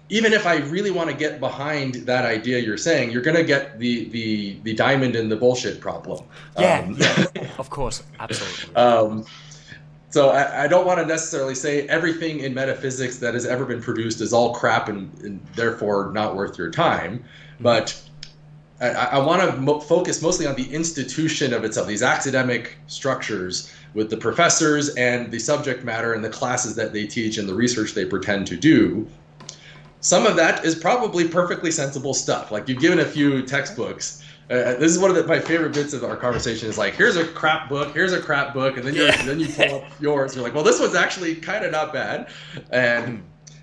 even if I really want to get behind that idea you're saying, you're going to get the diamond in the bullshit problem. Of course, absolutely. So I don't want to necessarily say everything in metaphysics that has ever been produced is all crap and therefore not worth your time. But I want to focus mostly on the institution of itself, these academic structures with the professors and the subject matter and the classes that they teach and the research they pretend to do. Some of that is probably perfectly sensible stuff. Like, you've given a few textbooks. This is one of my favorite bits of our conversation is like, here's a crap book, and then you pull up yours. You're like, well, this one's actually kind of not bad.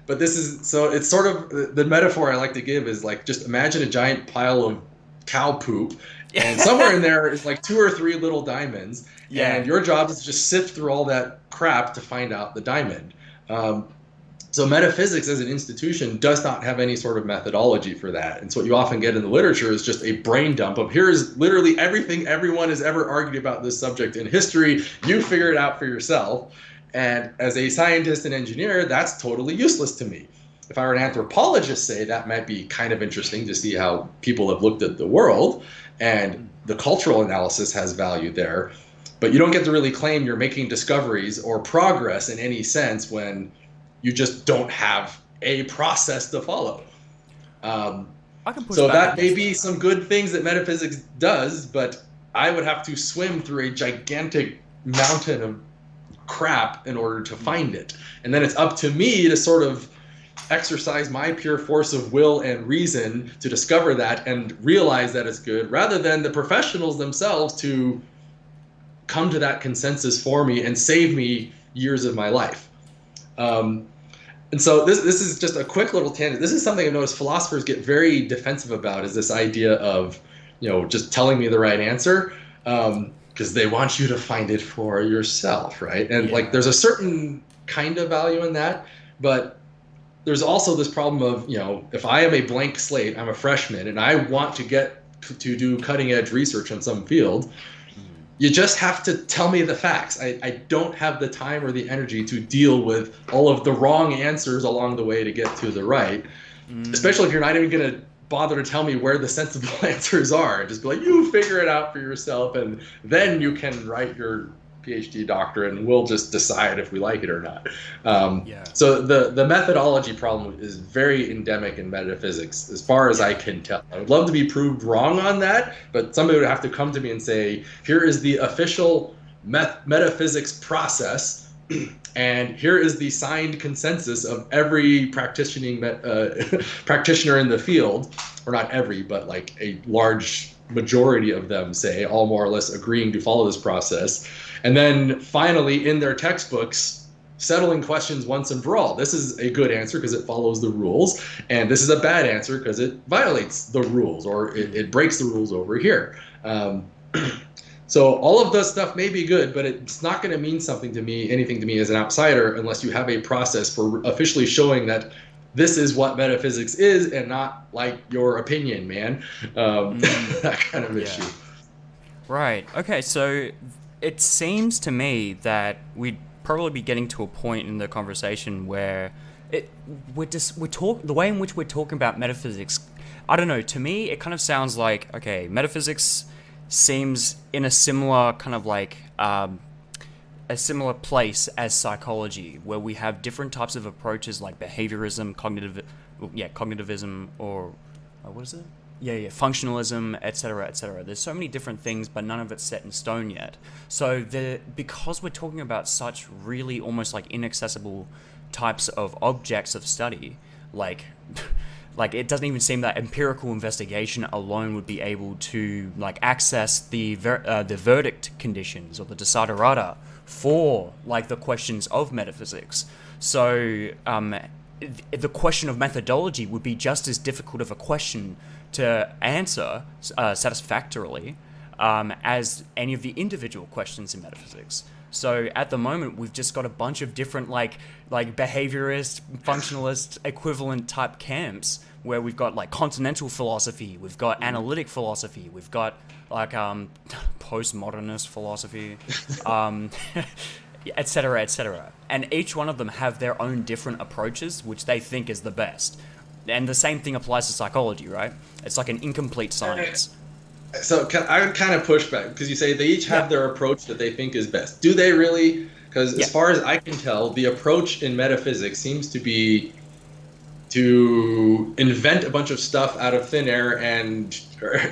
But this is, so it's sort of, the metaphor I like to give is like, just imagine a giant pile of cow poop, and somewhere in there is like 2 or 3 little diamonds, and your job is to just sift through all that crap to find out the diamond. So metaphysics as an institution does not have any sort of methodology for that. And so what you often get in the literature is just a brain dump of, here's literally everything everyone has ever argued about this subject in history. You figure it out for yourself. And as a scientist and engineer, that's totally useless to me. If I were an anthropologist, say, that might be kind of interesting to see how people have looked at the world, and the cultural analysis has value there. But you don't get to really claim you're making discoveries or progress in any sense when you just don't have a process to follow. So that may be some good things that metaphysics does, but I would have to swim through a gigantic mountain of crap in order to find it. And then it's up to me to sort of exercise my pure force of will and reason to discover that and realize that it's good, rather than the professionals themselves to come to that consensus for me and save me years of my life. And so this is just a quick little tangent. This is something I've noticed philosophers get very defensive about, is this idea of, just telling me the right answer, because they want you to find it for yourself, right? And like, there's a certain kind of value in that, but there's also this problem of, if I am a blank slate, I'm a freshman, and I want to get to do cutting edge research on some field, you just have to tell me the facts. I don't have the time or the energy to deal with all of the wrong answers along the way to get to the right, especially if you're not even going to bother to tell me where the sensible answers are. Just be like, you figure it out for yourself, and then you can write your PhD doctorate, and we'll just decide if we like it or not. So the methodology problem is very endemic in metaphysics, as far as I can tell. I would love to be proved wrong on that, but somebody would have to come to me and say, here is the official metaphysics process, and here is the signed consensus of every practitioner in the field, or not every, but like a large majority of them, say, all more or less agreeing to follow this process. And then finally, in their textbooks, settling questions once and for all. This is a good answer because it follows the rules, and this is a bad answer because it violates the rules, or it breaks the rules over here. So all of this stuff may be good, but it's not going to mean anything to me as an outsider, unless you have a process for officially showing that this is what metaphysics is, and not like your opinion, man. That kind of issue. Right. Okay. So it seems to me that we'd probably be getting to a point in the conversation where the way in which we're talking about metaphysics. I don't know. To me, it kind of sounds like, okay, metaphysics seems in a similar kind of like a similar place as psychology, where we have different types of approaches like behaviorism, cognitivism, or what is it? Functionalism, etc., etc. There's so many different things, but none of it's set in stone yet. So because we're talking about such really almost like inaccessible types of objects of study, like like it doesn't even seem that empirical investigation alone would be able to like access the verdict conditions or the desiderata for like the questions of metaphysics. So the question of methodology would be just as difficult of a question to answer satisfactorily as any of the individual questions in metaphysics. So at the moment, we've just got a bunch of different like behaviorist, functionalist, equivalent type camps where we've got like continental philosophy, we've got analytic philosophy, we've got like postmodernist philosophy, etc., etc. And each one of them have their own different approaches, which they think is the best. And the same thing applies to psychology, right? It's like an incomplete science. So I would kind of push back because you say they each have their approach that they think is best. Do they really? Because as far as I can tell, the approach in metaphysics seems to be to invent a bunch of stuff out of thin air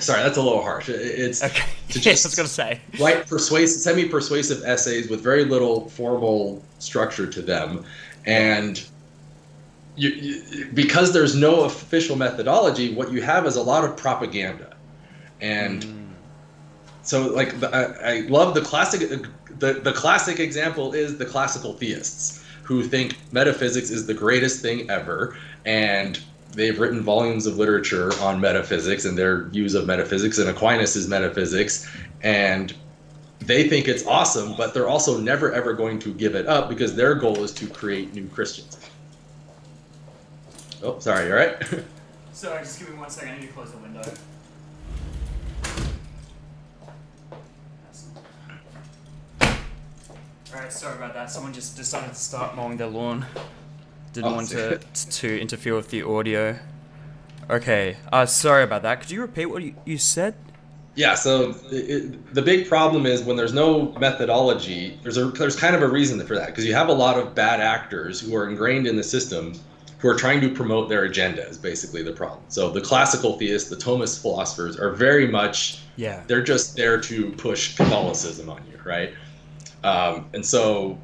sorry, that's a little harsh. It's okay. To just I was going to say. write semi-persuasive essays with very little formal structure to them. And because there's no official methodology, what you have is a lot of propaganda. And so like I love the classic example is the classical theists who think metaphysics is the greatest thing ever, and they've written volumes of literature on metaphysics and their views of metaphysics and Aquinas' metaphysics, and they think it's awesome, but they're also never ever going to give it up because their goal is to create new Christians. Oh, sorry, you all right? Sorry, just give me 1 second. I need to close the window. Alright, sorry about that. Someone just decided to start mowing their lawn. Didn't want to interfere with the audio. Okay, sorry about that. Could you repeat what you said? Yeah, so the big problem is when there's no methodology, there's kind of a reason for that, because you have a lot of bad actors who are ingrained in the system who are trying to promote their agenda is basically the problem. So the classical theists, the Thomist philosophers are very much, they're just there to push Catholicism on you, right? And so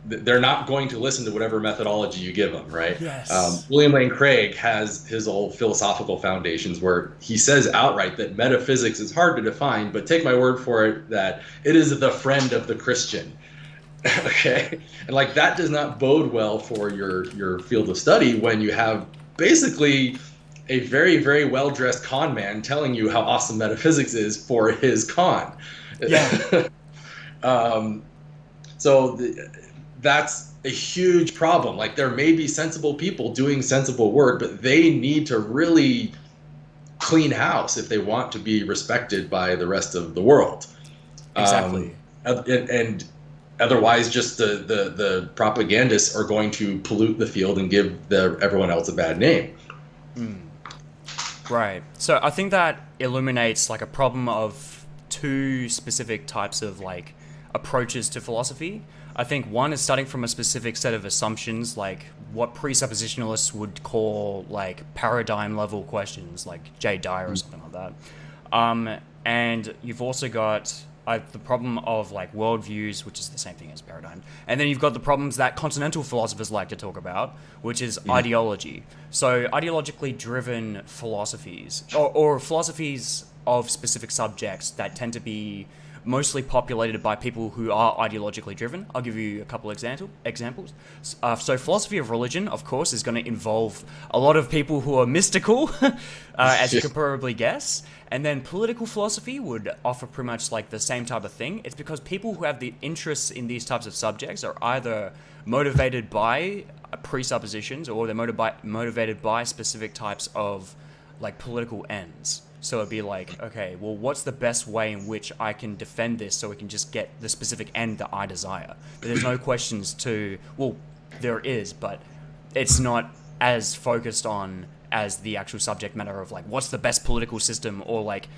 they're not going to listen to whatever methodology you give them, right? Yes. William Lane Craig has his old philosophical foundations where he says outright that metaphysics is hard to define, but take my word for it that it is the friend of the Christian. Okay, and like that does not bode well for your field of study when you have basically a very, very well-dressed con man telling you how awesome metaphysics is for his con. Yeah. That's a huge problem. Like there may be sensible people doing sensible work, but they need to really clean house if they want to be respected by the rest of the world. Exactly. And otherwise, just the propagandists are going to pollute the field and give everyone else a bad name. Right. So I think that illuminates like a problem of two specific types of like approaches to philosophy. I think one is starting from a specific set of assumptions, like what presuppositionalists would call like paradigm level questions, like J. Dyer or something like that. And you've also got the problem of like worldviews, which is the same thing as paradigm. And then you've got the problems that continental philosophers like to talk about, which is ideology. So ideologically driven philosophies, or philosophies of specific subjects that tend to be mostly populated by people who are ideologically driven. I'll give you a couple examples. So philosophy of religion, of course, is going to involve a lot of people who are mystical, as you can probably guess. And then political philosophy would offer pretty much like the same type of thing. It's because people who have the interests in these types of subjects are either motivated by presuppositions or they're motivated by specific types of like political ends. So it'd be like, okay, well, what's the best way in which I can defend this so we can just get the specific end that I desire? But there's no questions to, well, there is, but it's not as focused on as the actual subject matter of like, what's the best political system, or like,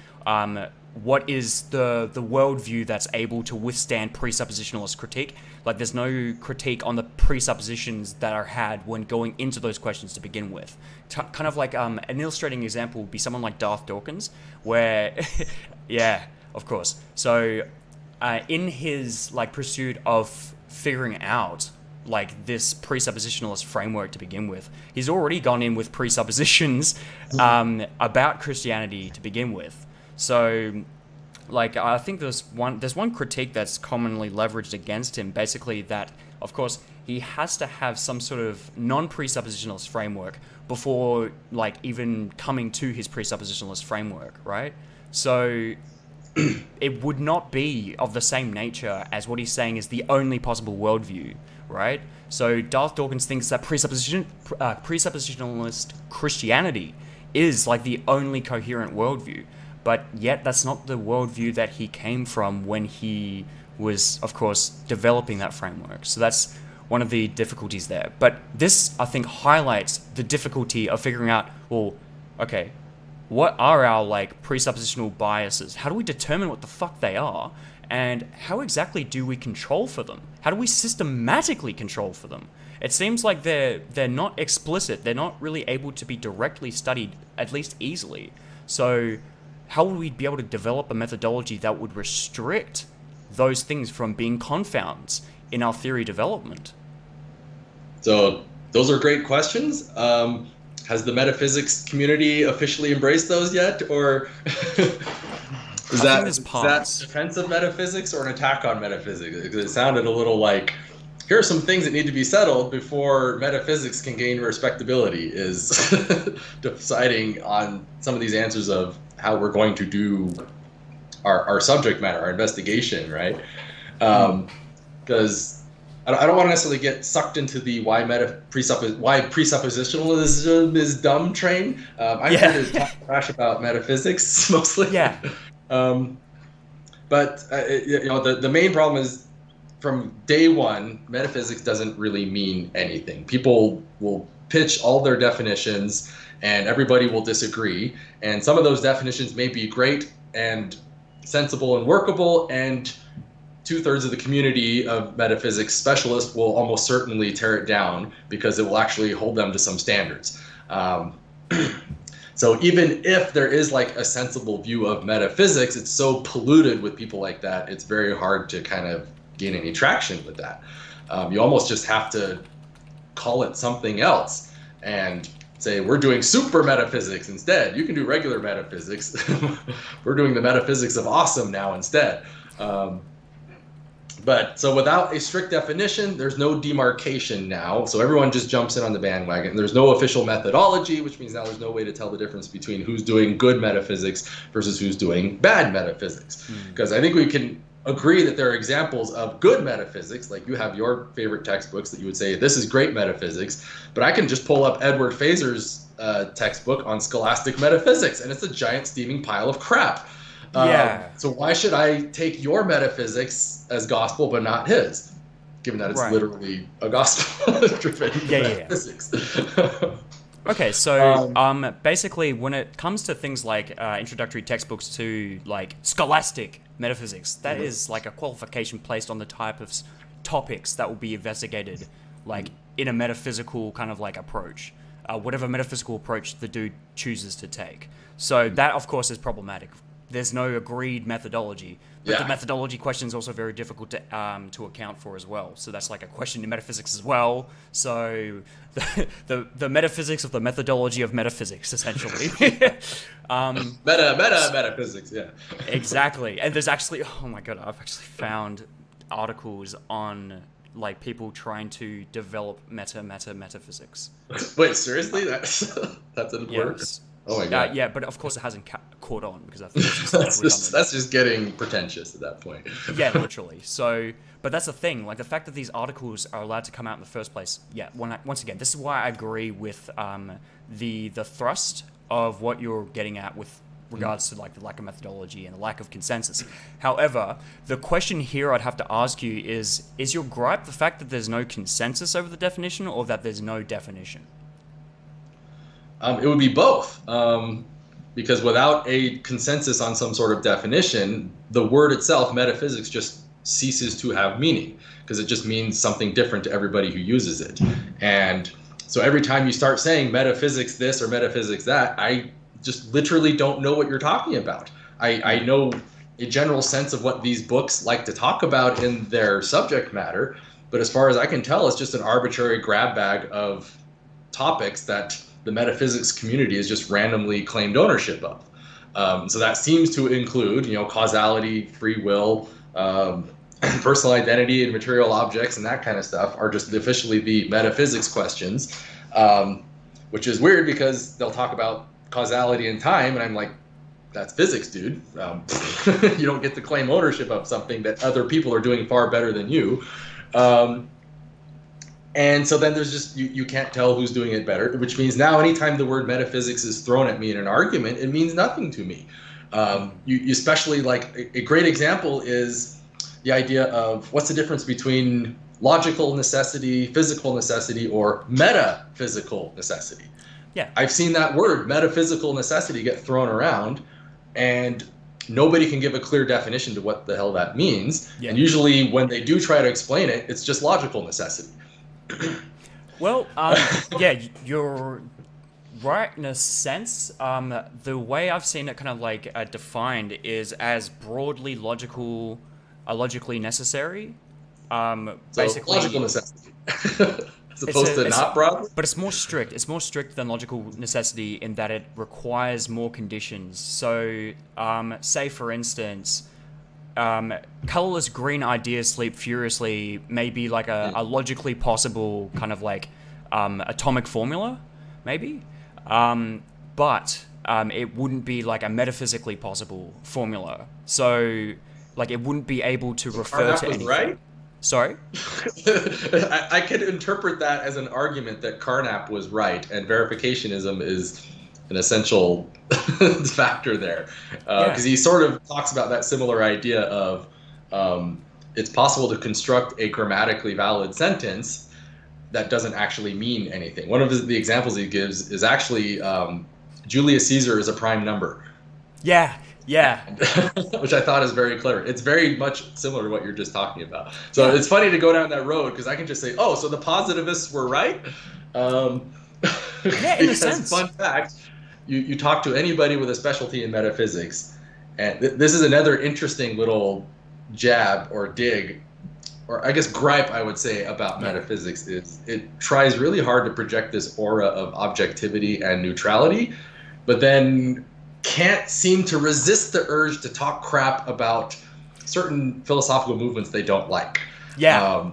what is the worldview that's able to withstand presuppositionalist critique? Like, there's no critique on the presuppositions that are had when going into those questions to begin with. Kind of like an illustrating example would be someone like Darth Dawkins, where, yeah, of course. So, in his like pursuit of figuring out like this presuppositionalist framework to begin with, he's already gone in with presuppositions about Christianity to begin with. So, like, I think there's one critique that's commonly leveraged against him, basically that, of course, he has to have some sort of non-presuppositionalist framework before, like, even coming to his presuppositionalist framework, right? So it would not be of the same nature as what he's saying is the only possible worldview, right? So Darth Dawkins thinks that presuppositionalist Christianity is like the only coherent worldview, but yet that's not the worldview that he came from when he was, of course, developing that framework. So that's one of the difficulties there. But this, I think, highlights the difficulty of figuring out, well, okay, what are our like presuppositional biases? How do we determine what the fuck they are? And how exactly do we control for them? How do we systematically control for them? It seems like they're not explicit. They're not really able to be directly studied, at least easily. So how would we be able to develop a methodology that would restrict those things from being confounds in our theory development? So those are great questions. Has the metaphysics community officially embraced those yet, or is that defense of metaphysics or an attack on metaphysics? Because it sounded a little like, here are some things that need to be settled before metaphysics can gain respectability, is deciding on some of these answers of how we're going to do our subject matter, our investigation, right? Because I don't want to necessarily get sucked into the why presuppositionalism is dumb train. I'm here to talk trash about metaphysics mostly. Yeah. But the main problem is, from day one, metaphysics doesn't really mean anything. People will pitch all their definitions, and everybody will disagree. And some of those definitions may be great and sensible and workable, and 2/3 of the community of metaphysics specialists will almost certainly tear it down because it will actually hold them to some standards. So even if there is like a sensible view of metaphysics, it's so polluted with people like that, it's very hard to kind of gain any traction with that. You almost just have to call it something else and say, we're doing super metaphysics instead. You can do regular metaphysics. We're doing the metaphysics of awesome now instead. But so without a strict definition, there's no demarcation now. So everyone just jumps in on the bandwagon. There's no official methodology, which means now there's no way to tell the difference between who's doing good metaphysics versus who's doing bad metaphysics. Because I think we can agree that there are examples of good metaphysics, like you have your favorite textbooks that you would say, this is great metaphysics, but I can just pull up Edward Fazer's textbook on scholastic metaphysics, and it's a giant steaming pile of crap. So why should I take your metaphysics as gospel but not his, given that it's literally a gospel-driven metaphysics? Okay, so basically, when it comes to things like introductory textbooks to like scholastic metaphysics, that is like a qualification placed on the type of topics that will be investigated, like in a metaphysical kind of like approach, whatever metaphysical approach the dude chooses to take. So that, of course, is problematic. There's no agreed methodology, but the methodology question is also very difficult to account for as well. So that's like a question in metaphysics as well. So the metaphysics of the methodology of metaphysics, essentially. Metaphysics, yeah. Exactly. And there's actually, oh my God, I've actually found articles on like people trying to develop metaphysics. Wait, seriously? That's a word? Oh my God. Yeah, but of course it hasn't caught on because I think that's just getting pretentious at that point. Yeah, literally. So, but that's the thing. Like the fact that these articles are allowed to come out in the first place. Yeah. Once again, this is why I agree with the thrust of what you're getting at with regards to like the lack of methodology and the lack of consensus. However, the question here I'd have to ask you is your gripe the fact that there's no consensus over the definition, or that there's no definition? It would be both, because without a consensus on some sort of definition, the word itself, metaphysics, just ceases to have meaning, because it just means something different to everybody who uses it. And so every time you start saying metaphysics this or metaphysics that, I just literally don't know what you're talking about. I know a general sense of what these books like to talk about in their subject matter, but as far as I can tell, it's just an arbitrary grab bag of topics that the metaphysics community has just randomly claimed ownership of. So that seems to include, causality, free will, personal identity and material objects and that kind of stuff are just officially the metaphysics questions, which is weird because they'll talk about causality and time, and I'm like, that's physics, dude. You don't get to claim ownership of something that other people are doing far better than you. And so then there's just, you can't tell who's doing it better, which means now anytime the word metaphysics is thrown at me in an argument, it means nothing to me. You especially, like, a great example is the idea of what's the difference between logical necessity, physical necessity, or metaphysical necessity. Yeah. I've seen that word, metaphysical necessity, get thrown around, and nobody can give a clear definition to what the hell that means. Yeah. And usually when they do try to explain it, it's just logical necessity. Well, yeah, you're right in a sense. The way I've seen it kind of like defined is as broadly logically necessary. Basically, logical necessity. As opposed to not broadly? But it's more strict. It's more strict than logical necessity in that it requires more conditions. So, say for instance, colorless green ideas sleep furiously may be like a logically possible kind of like atomic formula, maybe. But it wouldn't be like a metaphysically possible formula. So, like, it wouldn't be able to refer to anything. Right? Sorry? I could interpret that as an argument that Carnap was right and verificationism is an essential factor there. Because he sort of talks about that similar idea of it's possible to construct a grammatically valid sentence that doesn't actually mean anything. One of the examples he gives is actually Julius Caesar is a prime number. Yeah. Which I thought is very clever. It's very much similar to what you're just talking about. So it's funny to go down that road because I can just say, oh, so the positivists were right? Yeah, in a sense. Fun fact, you talk to anybody with a specialty in metaphysics, and this is another interesting little jab or dig, or I guess gripe I would say about metaphysics is it tries really hard to project this aura of objectivity and neutrality, but then can't seem to resist the urge to talk crap about certain philosophical movements they don't like. Yeah,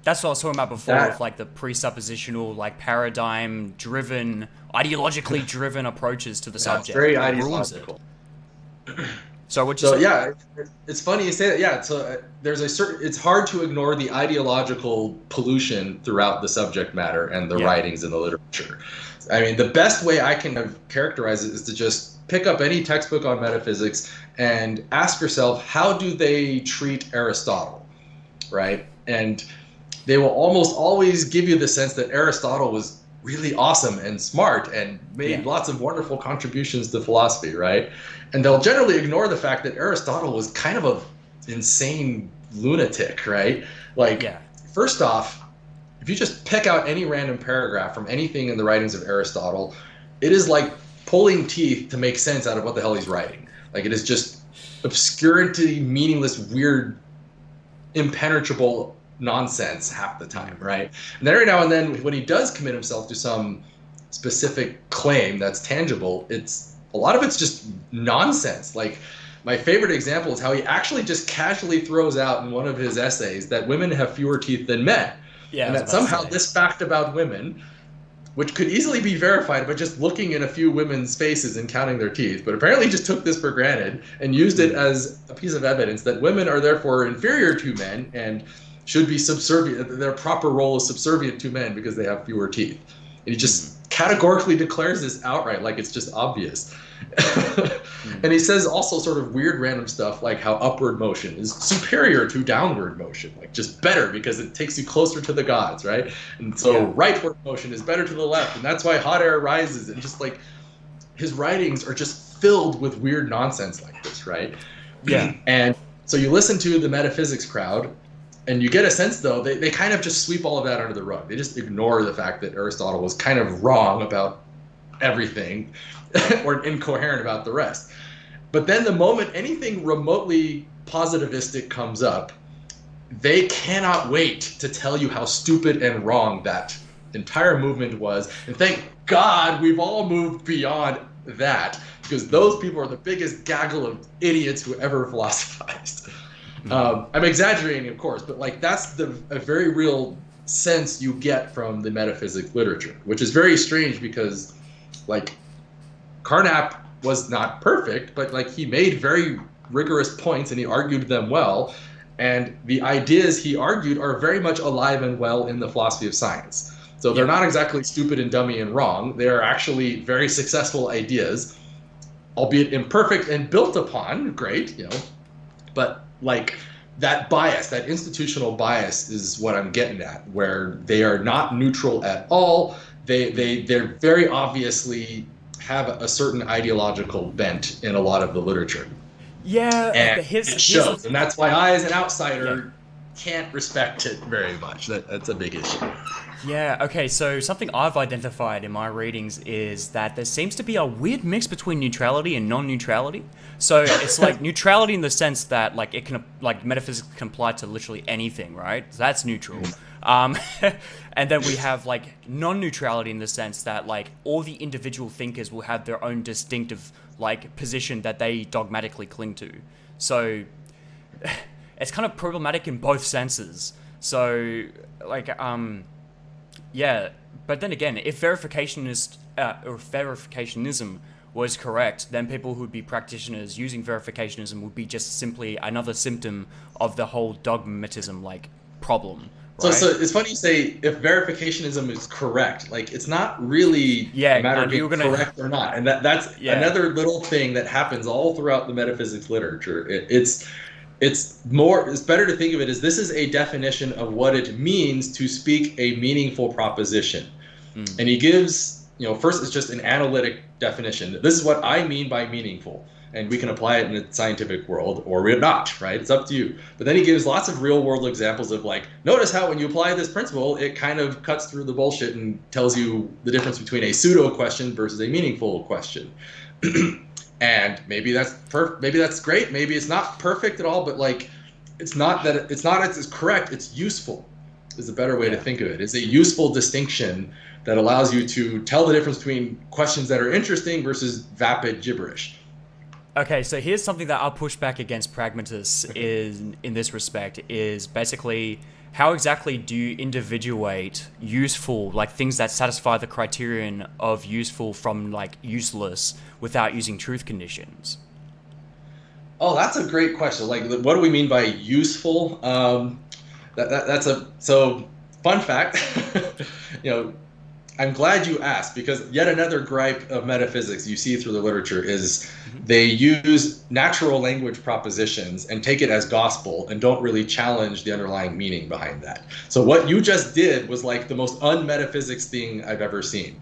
that's what I was talking about before with like the presuppositional, like paradigm-driven, ideologically driven approaches to the subject. Very ideological. Yeah, it's funny you say that. Yeah, so there's a certain. It's hard to ignore the ideological pollution throughout the subject matter and the writings and the literature. I mean, the best way I can characterize it is to just pick up any textbook on metaphysics and ask yourself, how do they treat Aristotle, right? And they will almost always give you the sense that Aristotle was really awesome and smart and made lots of wonderful contributions to philosophy, right? And they'll generally ignore the fact that Aristotle was kind of an insane lunatic, right? First off, if you just pick out any random paragraph from anything in the writings of Aristotle, it is like pulling teeth to make sense out of what the hell he's writing. Like, it is just obscurity, meaningless, weird, impenetrable nonsense half the time, right? And then every now and then, when he does commit himself to some specific claim that's tangible, a lot of it's just nonsense. Like, my favorite example is how he actually just casually throws out in one of his essays that women have fewer teeth than men. Yeah, and that somehow this fact about women, which could easily be verified by just looking in a few women's faces and counting their teeth, but apparently just took this for granted and used it as a piece of evidence that women are therefore inferior to men and should be subservient, their proper role is subservient to men because they have fewer teeth. And he just categorically declares this outright, like it's just obvious. And he says also sort of weird random stuff like how upward motion is superior to downward motion, like just better because it takes you closer to the gods, right? And so rightward motion is better to the left, and that's why hot air rises. And just like his writings are just filled with weird nonsense like this, right? Yeah. And so you listen to the metaphysics crowd, and you get a sense, though, they kind of just sweep all of that under the rug. They just ignore the fact that Aristotle was kind of wrong about everything or incoherent about the rest. But then the moment anything remotely positivistic comes up, they cannot wait to tell you how stupid and wrong that entire movement was. And thank God we've all moved beyond that, because those people are the biggest gaggle of idiots who ever philosophized. I'm exaggerating, of course, but like that's a very real sense you get from the metaphysics literature, which is very strange because like Carnap was not perfect, but like he made very rigorous points and he argued them well. And the ideas he argued are very much alive and well in the philosophy of science. So they're not exactly stupid and dummy and wrong. They are actually very successful ideas, albeit imperfect and built upon, great, but like that bias, that institutional bias is what I'm getting at, where they are not neutral at all. They're very obviously have a certain ideological bent in a lot of the literature. Yeah, and it shows, and that's why I, as an outsider, can't respect it very much. That's a big issue. Yeah, okay, so something I've identified in my readings is that there seems to be a weird mix between neutrality and non-neutrality. So it's like neutrality in the sense that like it can, like metaphysics can apply to literally anything, right? So that's neutral. And then we have like non-neutrality in the sense that like all the individual thinkers will have their own distinctive like position that they dogmatically cling to. So it's kind of problematic in both senses. So like yeah, but then again, if verificationism was correct, then people who would be practitioners using verificationism would be just simply another symptom of the whole dogmatism like problem. Right? So it's funny you say if verificationism is correct. Like it's not really a matter of being correct or not, and that's another little thing that happens all throughout the metaphysics literature. It's better to think of it as this is a definition of what it means to speak a meaningful proposition. And he gives, first it's just an analytic definition. This is what I mean by meaningful. And we can apply it in the scientific world or we're not, right? It's up to you. But then he gives lots of real world examples of like, notice how when you apply this principle, it kind of cuts through the bullshit and tells you the difference between a pseudo question versus a meaningful question. And maybe that's maybe that's great. Maybe it's not perfect at all, but like, it's not as correct. It's useful is a better way to think of it. It's a useful distinction that allows you to tell the difference between questions that are interesting versus vapid gibberish. Okay, so here's something that I'll push back against pragmatists in this respect is basically how exactly do you individuate useful, like things that satisfy the criterion of useful from like useless without using truth conditions? Oh, that's a great question. Like, what do we mean by useful? So fun fact, I'm glad you asked, because yet another gripe of metaphysics you see through the literature is they use natural language propositions and take it as gospel and don't really challenge the underlying meaning behind that. So what you just did was like the most unmetaphysics thing I've ever seen.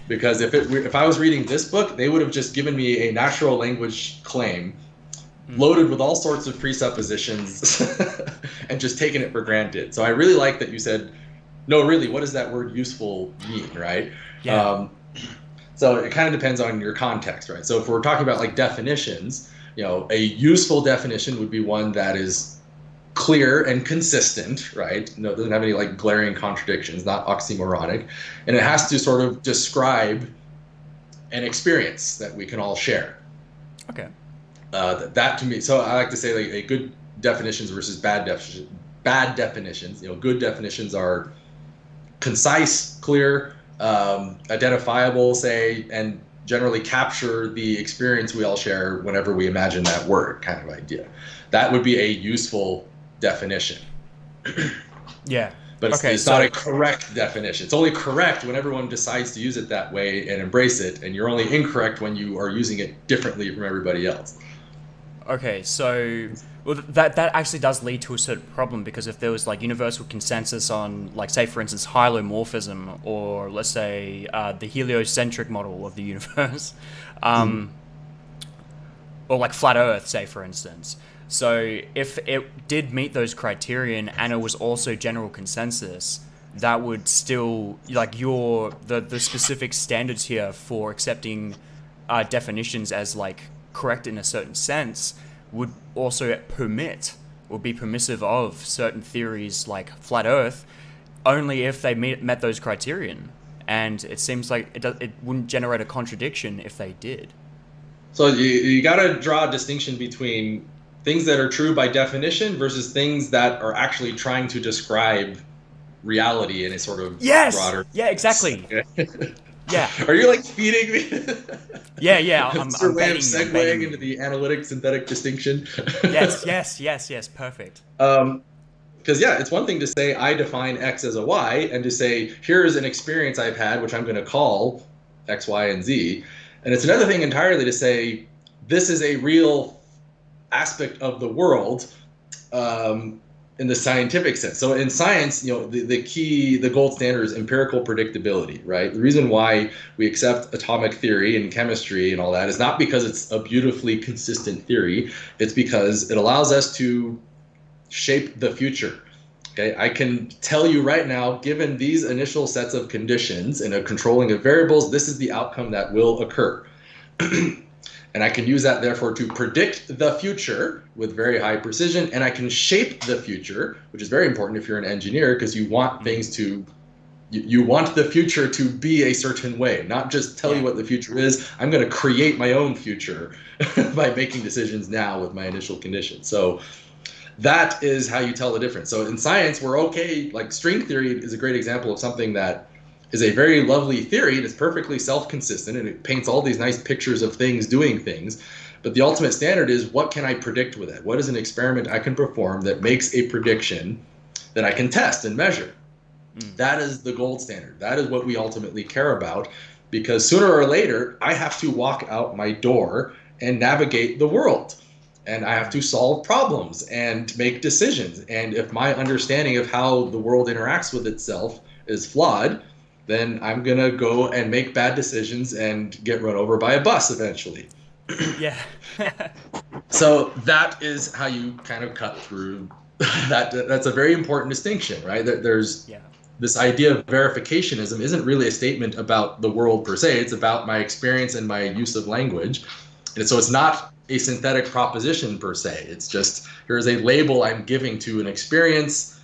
Because if I was reading this book, they would have just given me a natural language claim loaded with all sorts of presuppositions and just taken it for granted. So I really like that you said, no, really, what does that word useful mean, right? Yeah. So it kind of depends on your context, right? So if we're talking about like definitions, a useful definition would be one that is clear and consistent, right? No, it doesn't have any like glaring contradictions, not oxymoronic, and it has to sort of describe an experience that we can all share. Okay. That to me, so I like to say like a good definitions versus bad definitions. Good definitions are concise, clear, identifiable, say, and generally capture the experience we all share whenever we imagine that word, kind of idea. That would be a useful definition. Yeah. But Okay, it's not a correct definition. It's only correct when everyone decides to use it that way and embrace it, and you're only incorrect when you are using it differently from everybody else. Okay, so well, that actually does lead to a certain problem, because if there was like universal consensus on, like, say for instance hylomorphism, or let's say the heliocentric model of the universe, or like flat Earth, say for instance. So if it did meet those criterion and it was also general consensus, that would still, like, the specific standards here for accepting definitions as like correct in a certain sense would also permit or be permissive of certain theories like flat Earth, only if they met those criterion. And it seems like it wouldn't generate a contradiction if they did. So you got to draw a distinction between things that are true by definition versus things that are actually trying to describe reality in a sort of broader. Yeah, exactly. Yeah. Are you like feeding me? Yeah. I'm way of segueing into the analytic synthetic distinction. Yes. Perfect. Because it's one thing to say I define X as a Y, and to say here's an experience I've had which I'm going to call X, Y, and Z. And it's another thing entirely to say this is a real aspect of the world in the scientific sense. So in science, the gold standard is empirical predictability, right? The reason why we accept atomic theory and chemistry and all that is not because it's a beautifully consistent theory. It's because it allows us to shape the future. Okay, I can tell you right now, given these initial sets of conditions and a controlling of variables, this is the outcome that will occur. And I can use that, therefore, to predict the future with very high precision. And I can shape the future, which is very important if you're an engineer, because you want things to, you want the future to be a certain way, not just tell you what the future is. I'm going to create my own future by making decisions now with my initial conditions. So that is how you tell the difference. So in science, we're okay. Like string theory is a great example of something that is a very lovely theory, and it's perfectly self-consistent, and it paints all these nice pictures of things doing things. But the ultimate standard is, what can I predict with it? What is an experiment I can perform that makes a prediction that I can test and measure? That is the gold standard. That is what we ultimately care about, because sooner or later, I have to walk out my door and navigate the world. And I have to solve problems and make decisions. And if my understanding of how the world interacts with itself is flawed, then I'm going to go and make bad decisions and get run over by a bus eventually. Yeah. So that is how you kind of cut through that. That's a very important distinction, right? There's this idea of verificationism isn't really a statement about the world per se. It's about my experience and my use of language. And so it's not a synthetic proposition per se. It's just, here's a label I'm giving to an experience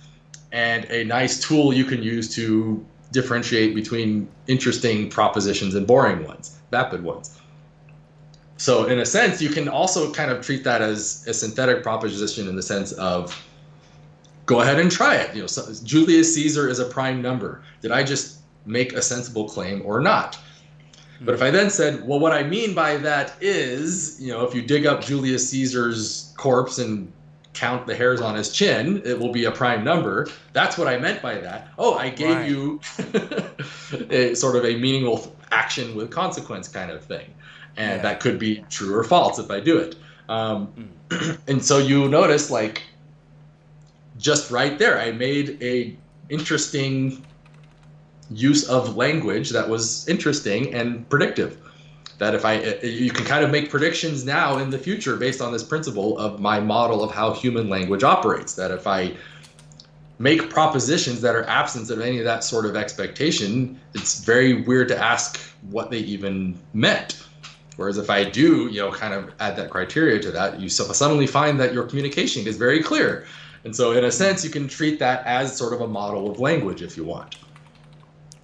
and a nice tool you can use to differentiate between interesting propositions and boring ones, vapid ones. So in a sense, you can also kind of treat that as a synthetic proposition in the sense of, go ahead and try it. So Julius Caesar is a prime number. Did I just make a sensible claim or not? But if I then said, well, what I mean by that is, if you dig up Julius Caesar's corpse and count the hairs on his chin, it will be a prime number. That's what I meant by that. Oh, I gave you a sort of a meaningful action with consequence kind of thing. And that could be true or false if I do it. And so you notice, like, just right there, I made a interesting use of language that was interesting and predictive. That you can kind of make predictions now in the future based on this principle of my model of how human language operates. That if I make propositions that are absent of any of that sort of expectation, it's very weird to ask what they even meant. Whereas if I do, kind of add that criteria to that, you suddenly find that your communication is very clear. And so in a sense, you can treat that as sort of a model of language if you want.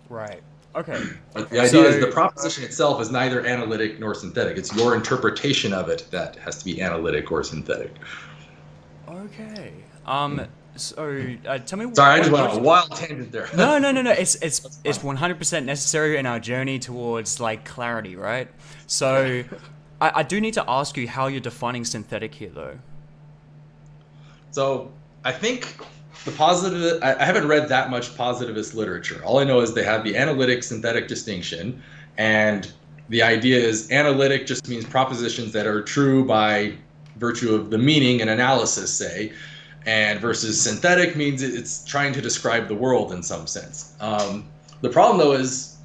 Right. Okay. But the idea is the proposition itself is neither analytic nor synthetic. It's your interpretation of it that has to be analytic or synthetic. Okay. So tell me. Sorry, I just went on a wild tangent there. No. It's 100% necessary in our journey towards like clarity, right? So I do need to ask you how you're defining synthetic here, though. So I think the positive, I haven't read that much positivist literature. All I know is they have the analytic synthetic distinction, and the idea is analytic just means propositions that are true by virtue of the meaning and analysis, say, and versus synthetic means it's trying to describe the world in some sense. The problem, though, is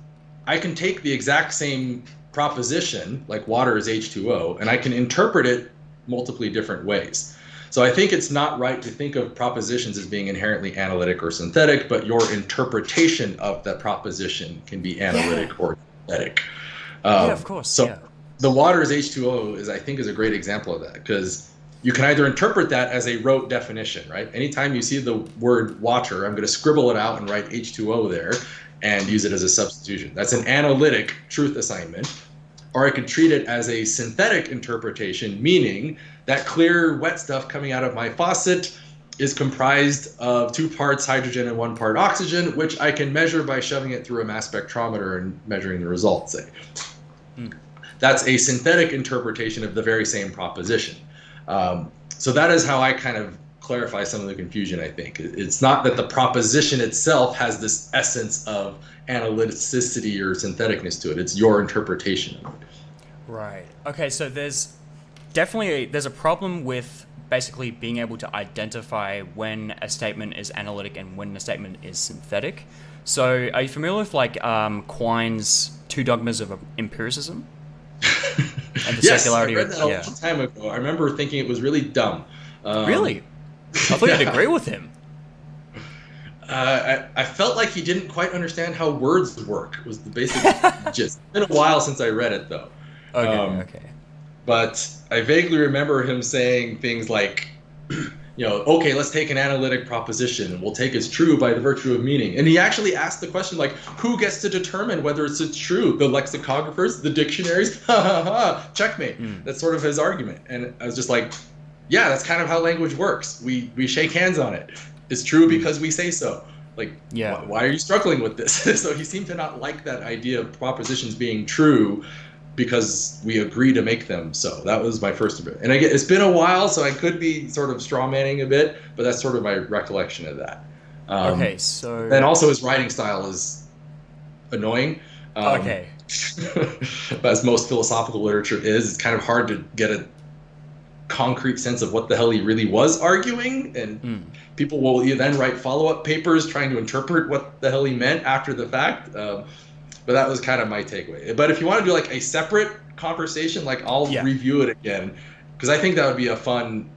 I can take the exact same proposition, like water is H2O, and I can interpret it multiply different ways. So I think it's not right to think of propositions as being inherently analytic or synthetic, but your interpretation of that proposition can be analytic or synthetic. Yeah, of course. So the water is H2O is, I think, is a great example of that, because you can either interpret that as a rote definition, right? Anytime you see the word water, I'm going to scribble it out and write H2O there and use it as a substitution. That's an analytic truth assignment. Or I could treat it as a synthetic interpretation, meaning that clear wet stuff coming out of my faucet is comprised of 2 parts hydrogen and 1 part oxygen, which I can measure by shoving it through a mass spectrometer and measuring the results, say. That's a synthetic interpretation of the very same proposition. So that is how I kind of clarify some of the confusion, I think. It's not that the proposition itself has this essence of analyticity or syntheticness to it. It's your interpretation of it. Right. Okay, so there's definitely a problem with basically being able to identify when a statement is analytic and when a statement is synthetic. So are you familiar with Quine's 2 dogmas of empiricism? And the Yes, circularity. I read that a long time ago. I remember thinking it was really dumb. Really? I thought you'd agree with him. I felt like he didn't quite understand how words work, was the basic gist. It's been a while since I read it, though. Okay. But I vaguely remember him saying things like, okay, let's take an analytic proposition and we'll take as true by the virtue of meaning. And he actually asked the question, like, who gets to determine whether it's true? The lexicographers, the dictionaries? Ha ha ha, checkmate. That's sort of his argument. And I was just like, yeah, that's kind of how language works. We shake hands on it. It's true because we say so. Like, why are you struggling with this? So he seemed to not like that idea of propositions being true because we agree to make them so. That was my first bit. And it's been a while, so I could be sort of strawmanning a bit, but that's sort of my recollection of that. Okay, so... And also his writing style is annoying. Okay. As most philosophical literature is, it's kind of hard to get a concrete sense of what the hell he really was arguing, and people will then write follow-up papers trying to interpret what the hell he meant after the fact. But that was kind of my takeaway. But if you want to do like a separate conversation, like I'll review it again, because I think that would be a fun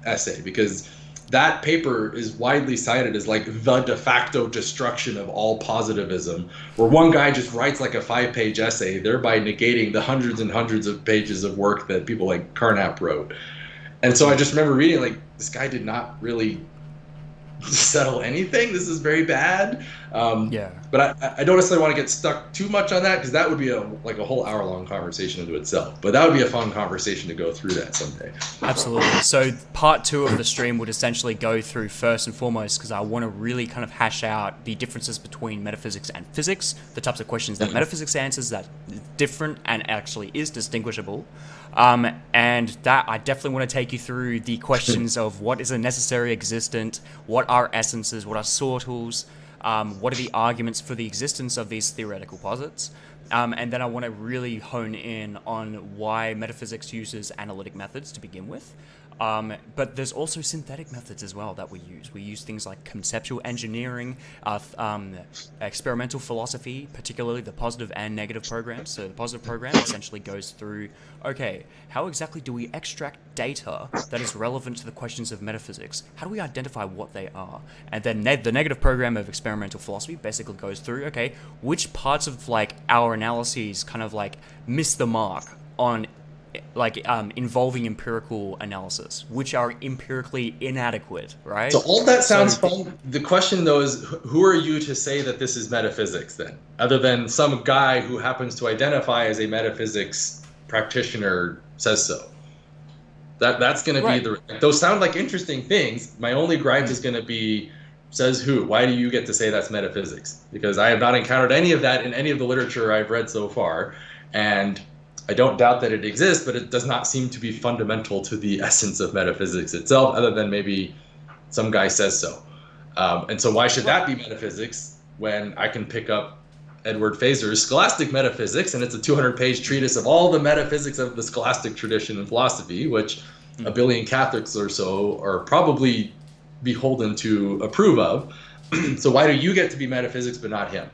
essay, because that paper is widely cited as like the de facto destruction of all positivism, where one guy just writes like a 5-page essay, thereby negating the hundreds and hundreds of pages of work that people like Carnap wrote. And so I just remember reading, like, this guy did not really settle anything. This is very bad. But I don't necessarily want to get stuck too much on that, because that would be a whole hour-long conversation into itself. But that would be a fun conversation to go through that someday. Absolutely. So part 2 of the stream would essentially go through first and foremost, because I want to really kind of hash out the differences between metaphysics and physics, the types of questions that metaphysics answers that is different and actually is distinguishable. And that I definitely want to take you through the questions of what is a necessary existent, what are essences, what are sortals, what are the arguments for the existence of these theoretical posits, and then I want to really hone in on why metaphysics uses analytic methods to begin with. But there's also synthetic methods as well that we use. We use things like conceptual engineering, experimental philosophy, particularly the positive and negative programs. So the positive program essentially goes through, okay, how exactly do we extract data that is relevant to the questions of metaphysics? How do we identify what they are? And then the negative program of experimental philosophy basically goes through, okay, which parts of like our analyses kind of like miss the mark on involving empirical analysis, which are empirically inadequate, right? So all that sounds fun. The question, though, is who are you to say that this is metaphysics, then? Other than some guy who happens to identify as a metaphysics practitioner says so. That's going to be those sound like interesting things. My only gripe is going to be, says who? Why do you get to say that's metaphysics? Because I have not encountered any of that in any of the literature I've read so far, and I don't doubt that it exists, but it does not seem to be fundamental to the essence of metaphysics itself, other than maybe some guy says so. And so why should that be metaphysics when I can pick up Edward Feser's Scholastic Metaphysics, and it's a 200-page treatise of all the metaphysics of the scholastic tradition in philosophy, which a billion Catholics or so are probably beholden to approve of. So why do you get to be metaphysics but not him?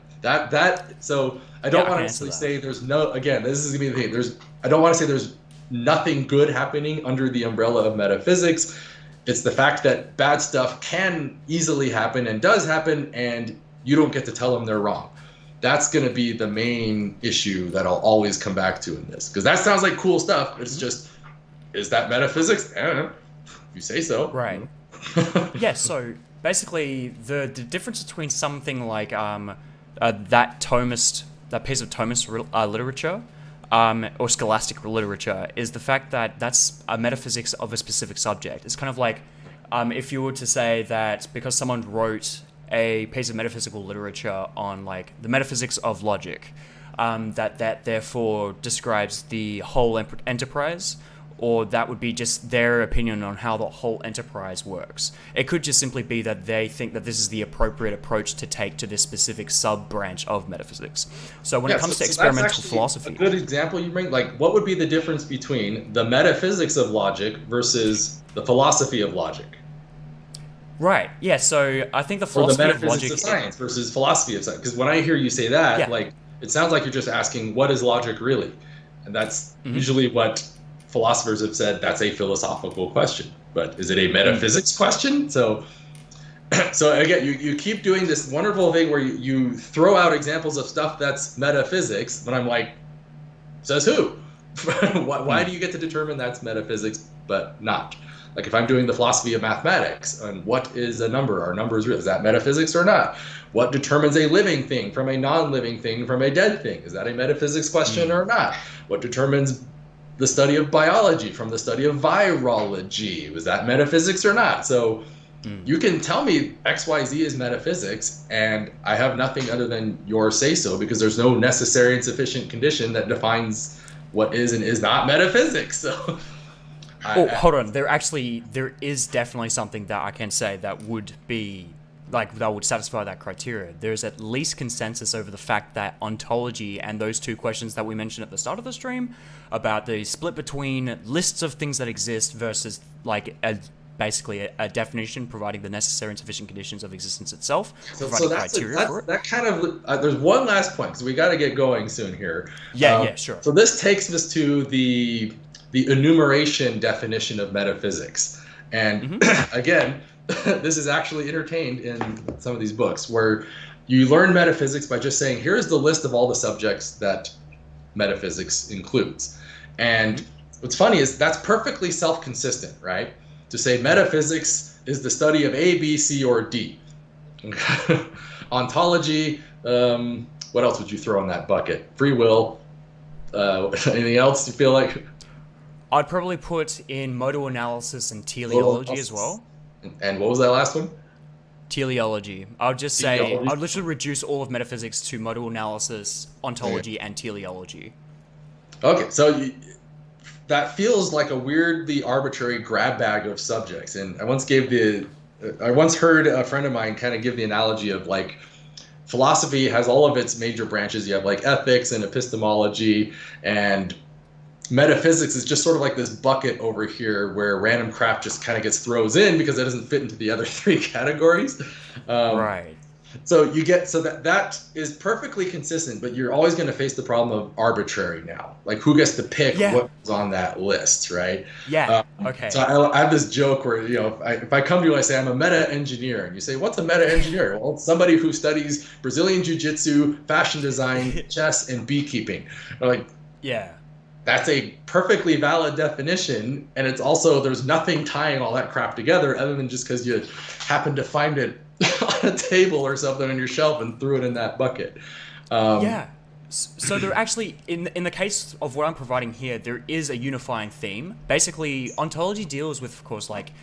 So I don't want to necessarily say there's no, again, this is going to be the thing. I don't want to say there's nothing good happening under the umbrella of metaphysics. It's the fact that bad stuff can easily happen and does happen, and you don't get to tell them they're wrong. That's going to be the main issue that I'll always come back to in this, because that sounds like cool stuff. It's just, is that metaphysics? I don't know. If you say so. Right. Yeah, so basically the difference between something like that piece of Thomist literature or scholastic literature is the fact that that's a metaphysics of a specific subject. It's kind of like if you were to say that because someone wrote a piece of metaphysical literature on like the metaphysics of logic, that therefore describes the whole enterprise, or that would be just their opinion on how the whole enterprise works. It could just simply be that they think that this is the appropriate approach to take to this specific sub-branch of metaphysics. So when it comes to experimental philosophy... A good example you bring, like, what would be the difference between the metaphysics of logic versus the philosophy of logic? Right, yeah, so I think the philosophy of logic... Or the metaphysics of science versus philosophy of science. Because when I hear you say that, like, it sounds like you're just asking, what is logic really? And that's usually what philosophers have said, that's a philosophical question. But is it a metaphysics question? So again, you keep doing this wonderful thing where you throw out examples of stuff that's metaphysics, but I'm like, says who? Why do you get to determine that's metaphysics but not? Like if I'm doing the philosophy of mathematics, and what is a number? Are numbers real? Is that metaphysics or not? What determines a living thing from a non-living thing from a dead thing? Is that a metaphysics question or not? What determines the study of biology from the study of virology? Was that metaphysics or not? So you can tell me XYZ is metaphysics, and I have nothing other than your say-so, because there's no necessary and sufficient condition that defines what is and is not metaphysics. So hold on. There is definitely something that I can say that would be like that would satisfy that criteria. There's at least consensus over the fact that ontology and those two questions that we mentioned at the start of the stream about the split between lists of things that exist versus like basically a definition providing the necessary and sufficient conditions of existence itself. So that kind of there's one last point because we got to get going soon here. Yeah, sure. So this takes us to the enumeration definition of metaphysics, and again, this is actually entertained in some of these books where you learn metaphysics by just saying, here's the list of all the subjects that metaphysics includes. And what's funny is that's perfectly self-consistent, right? To say metaphysics is the study of A, B, C, or D. Ontology, what else would you throw in that bucket? Free will, anything else you feel like? I'd probably put in modal analysis and teleology as well. And what was that last one? Teleology. I would just say, I'd literally reduce all of metaphysics to modal analysis, ontology, and teleology. Okay, so that feels like a weirdly arbitrary grab bag of subjects. And I once heard a friend of mine kind of give the analogy of like, philosophy has all of its major branches. You have like ethics and epistemology, and metaphysics is just sort of like this bucket over here where random crap just kind of gets throws in because it doesn't fit into the other three categories. Right. So that is perfectly consistent, but you're always going to face the problem of arbitrary now. Like who gets to pick what's on that list, right? Yeah. Okay. So I have this joke where, if I come to you and I say I'm a meta engineer, and you say, what's a meta engineer? Well, it's somebody who studies Brazilian jiu-jitsu, fashion design, chess, and beekeeping. Or like, yeah. That's a perfectly valid definition, and it's also, there's nothing tying all that crap together other than just because you happen to find it on a table or something on your shelf and threw it in that bucket. So there actually, in the case of what I'm providing here, there is a unifying theme. Basically, ontology deals with, of course, like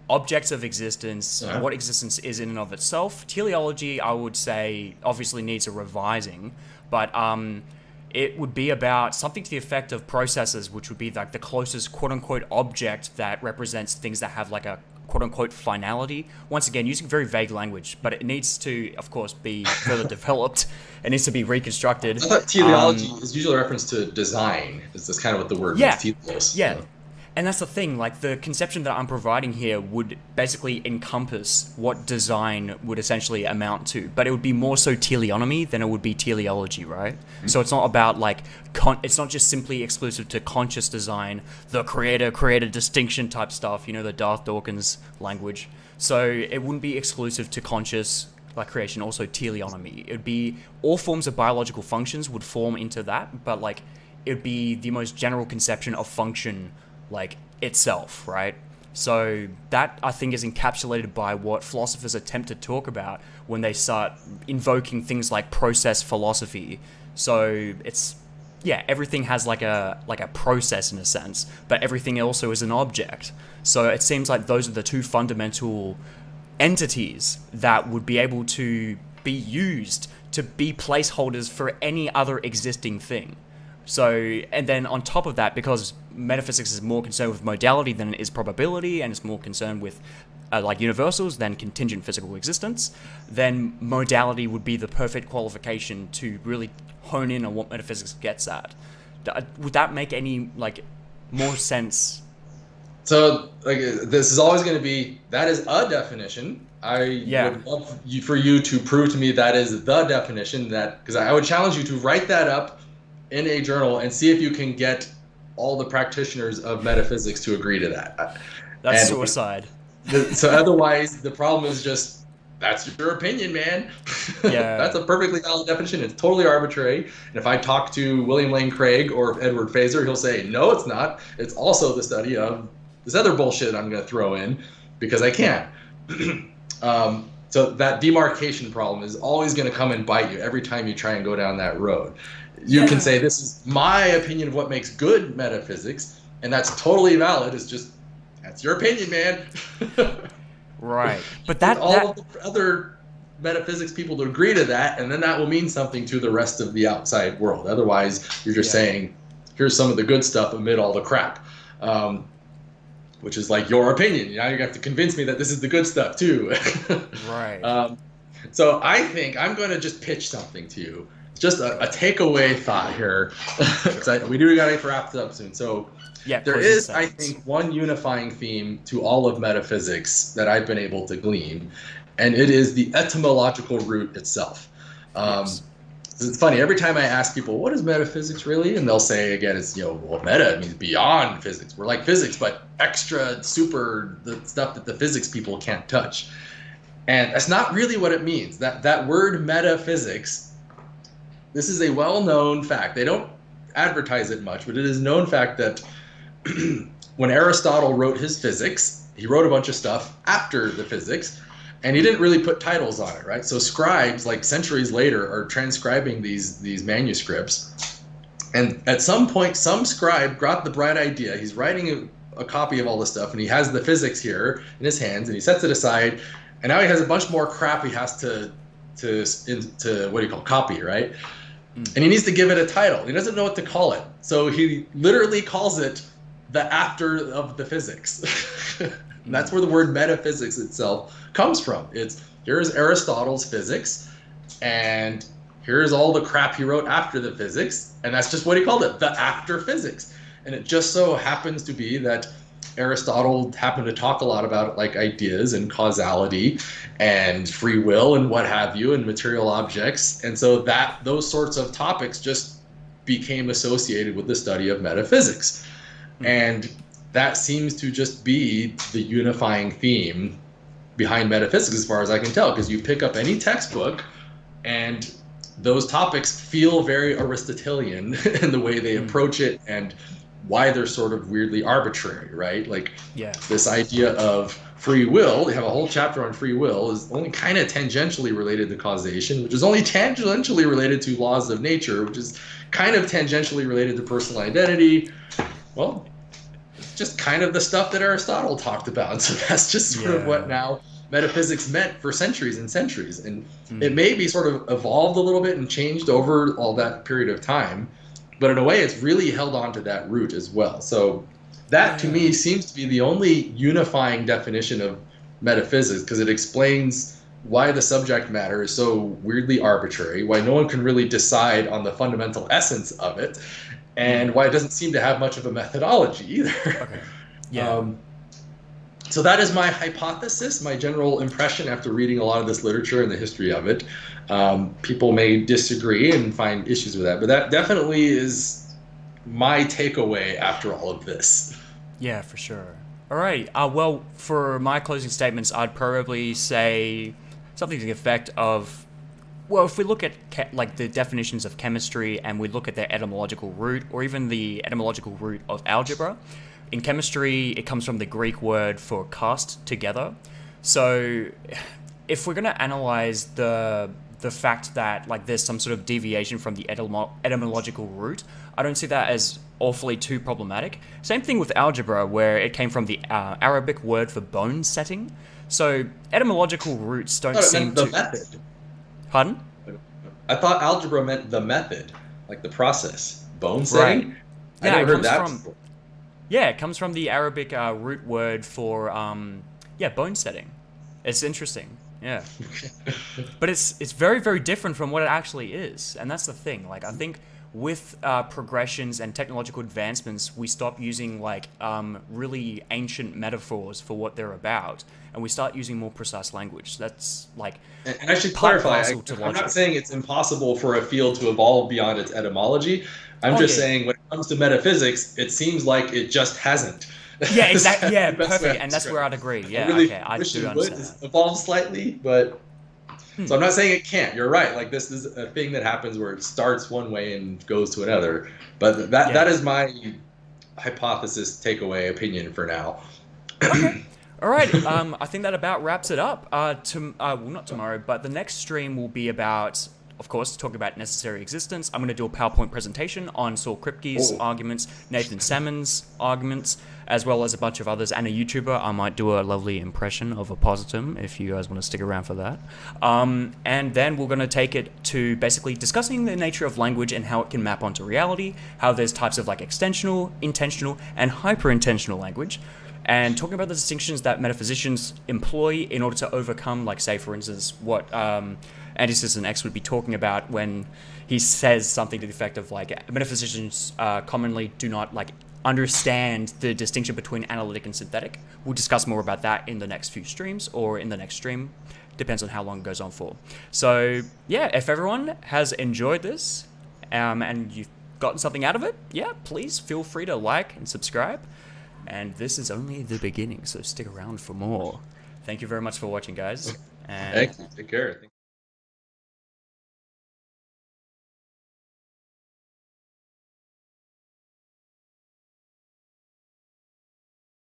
objects of existence, what existence is in and of itself. Teleology, I would say, obviously needs a revising, but it would be about something to the effect of processes, which would be like the closest quote-unquote object that represents things that have like a quote-unquote finality. Once again, using very vague language, but it needs to, of course, be further developed. It needs to be reconstructed. I thought teleology is usually a reference to design. That's kind of what the word means, teleos. Yeah. So. And that's the thing, like the conception that I'm providing here would basically encompass what design would essentially amount to, but it would be more so teleonomy than it would be teleology, right? Mm-hmm. So it's not about like, it's not just simply exclusive to conscious design, the creator distinction type stuff, the Darth Dawkins language. So it wouldn't be exclusive to conscious like creation, also teleonomy. It would be all forms of biological functions would form into that, but like it would be the most general conception of function like itself, right? So that I think is encapsulated by what philosophers attempt to talk about when they start invoking things like process philosophy. So it's everything has like a process in a sense, but everything also is an object. So it seems like those are the two fundamental entities that would be able to be used to be placeholders for any other existing thing. So, and then on top of that, because metaphysics is more concerned with modality than it is probability, and it's more concerned with like universals than contingent physical existence, then modality would be the perfect qualification to really hone in on what metaphysics gets at. Would that make any like more sense? So, like, this is always going to be, that is a definition. I would love for you to prove to me that is the definition, because I would challenge you to write that up in a journal and see if you can get all the practitioners of metaphysics to agree to that. That's suicide. So otherwise, the problem is just, that's your opinion, man. Yeah. That's a perfectly valid definition. It's totally arbitrary. And if I talk to William Lane Craig or Edward Fazer, he'll say, no, it's not. It's also the study of this other bullshit I'm going to throw in because I can. So that demarcation problem is always going to come and bite you every time you try and go down that road. You can say, this is my opinion of what makes good metaphysics, and that's totally valid. It's just, that's your opinion, man. Right. But all of the other metaphysics people to agree to that, and then that will mean something to the rest of the outside world. Otherwise, you're just saying, here's some of the good stuff amid all the crap, which is like your opinion. Now you have to convince me that this is the good stuff too. Right. So I think I'm going to just pitch something to you. Just a takeaway thought here, because we do got to wrap this up soon. So there is, I think, one unifying theme to all of metaphysics that I've been able to glean, and it is the etymological root itself. Yes. It's funny, every time I ask people, what is metaphysics really? And they'll say, again, it's, well, meta means beyond physics. We're like physics, but extra, super, the stuff that the physics people can't touch. And that's not really what it means. That word metaphysics, this is a well-known fact. They don't advertise it much, but it is a known fact that when Aristotle wrote his physics, he wrote a bunch of stuff after the physics, and he didn't really put titles on it, right? So scribes, like centuries later, are transcribing these manuscripts. And at some point, some scribe got the bright idea. He's writing a copy of all this stuff, and he has the physics here in his hands, and he sets it aside, and now he has a bunch more crap he has to what do you call copy, right? And he needs to give it a title. He doesn't know what to call it. So he literally calls it the after of the physics. And that's where the word metaphysics itself comes from. It's, here's Aristotle's physics, and here's all the crap he wrote after the physics, and that's just what he called it, the after physics. And it just so happens to be that Aristotle happened to talk a lot about like ideas and causality and free will and what have you and material objects. And so that those sorts of topics just became associated with the study of metaphysics. And that seems to just be the unifying theme behind metaphysics as far as I can tell, because you pick up any textbook and those topics feel very Aristotelian in the way they approach it and why they're sort of weirdly arbitrary, right? Like this idea of free will, they have a whole chapter on free will, is only kind of tangentially related to causation, which is only tangentially related to laws of nature, which is kind of tangentially related to personal identity. Well, it's just kind of the stuff that Aristotle talked about. And so that's just sort of what now metaphysics meant for centuries and centuries. And it may be sort of evolved a little bit and changed over all that period of time, but in a way it's really held on to that root as well. So that to me seems to be the only unifying definition of metaphysics, because it explains why the subject matter is so weirdly arbitrary, why no one can really decide on the fundamental essence of it, and why it doesn't seem to have much of a methodology either. Okay. Yeah. So that is my hypothesis, my general impression after reading a lot of this literature and the history of it. People may disagree and find issues with that, but that definitely is my takeaway after all of this. Yeah, for sure. All right. Well, for my closing statements, I'd probably say something to the effect of, well, if we look at like the definitions of chemistry and we look at their etymological root, or even the etymological root of algebra, in chemistry, it comes from the Greek word for cast together. So if we're going to analyze the fact that like there's some sort of deviation from the etymological root, I don't see that as awfully too problematic. Same thing with algebra, where it came from the Arabic word for bone setting. So etymological roots don't seem to... Method. Pardon? I thought algebra meant the method, like the process. Bone setting? Right. I Yeah, never heard that before. Yeah, it comes from the Arabic root word for bone setting. It's interesting. Yeah. But it's very, very different from what it actually is. And that's the thing. Like, I think with progressions and technological advancements, we stop using like really ancient metaphors for what they're about, and we start using more precise language. That's like... And I should clarify, I'm not saying it's impossible for a field to evolve beyond its etymology. I'm just saying when it comes to metaphysics, it seems like it just hasn't. Yeah, exactly. Yeah, perfect. And that's where I'd agree. Yeah, really okay, I do understand that. Evolve slightly, but... So I'm not saying it can't. You're right. Like, this is a thing that happens where it starts one way and goes to another. But that is my hypothesis, takeaway, opinion for now. Okay. All right. I think that about wraps it up. Well, not tomorrow, but the next stream will be about, of course, talking about necessary existence. I'm going to do a PowerPoint presentation on Saul Kripke's arguments, Nathan Salmon's arguments, as well as a bunch of others, and a YouTuber. I might do a lovely impression of Oppositum if you guys want to stick around for that. And then we're going to take it to basically discussing the nature of language and how it can map onto reality, how there's types of like extensional, intentional, and hyper-intentional language, and talking about the distinctions that metaphysicians employ in order to overcome, like, say, for instance, what AntiCitizenX would be talking about when he says something to the effect of, like, metaphysicians commonly do not, like, understand the distinction between analytic and synthetic. We'll discuss more about that in the next few streams, or in the next stream. Depends on how long it goes on for. So, yeah, if everyone has enjoyed this, and you've gotten something out of it, yeah, please feel free to like and subscribe. And this is only the beginning, so stick around for more. Thank you very much for watching, guys. And thank you. Take care.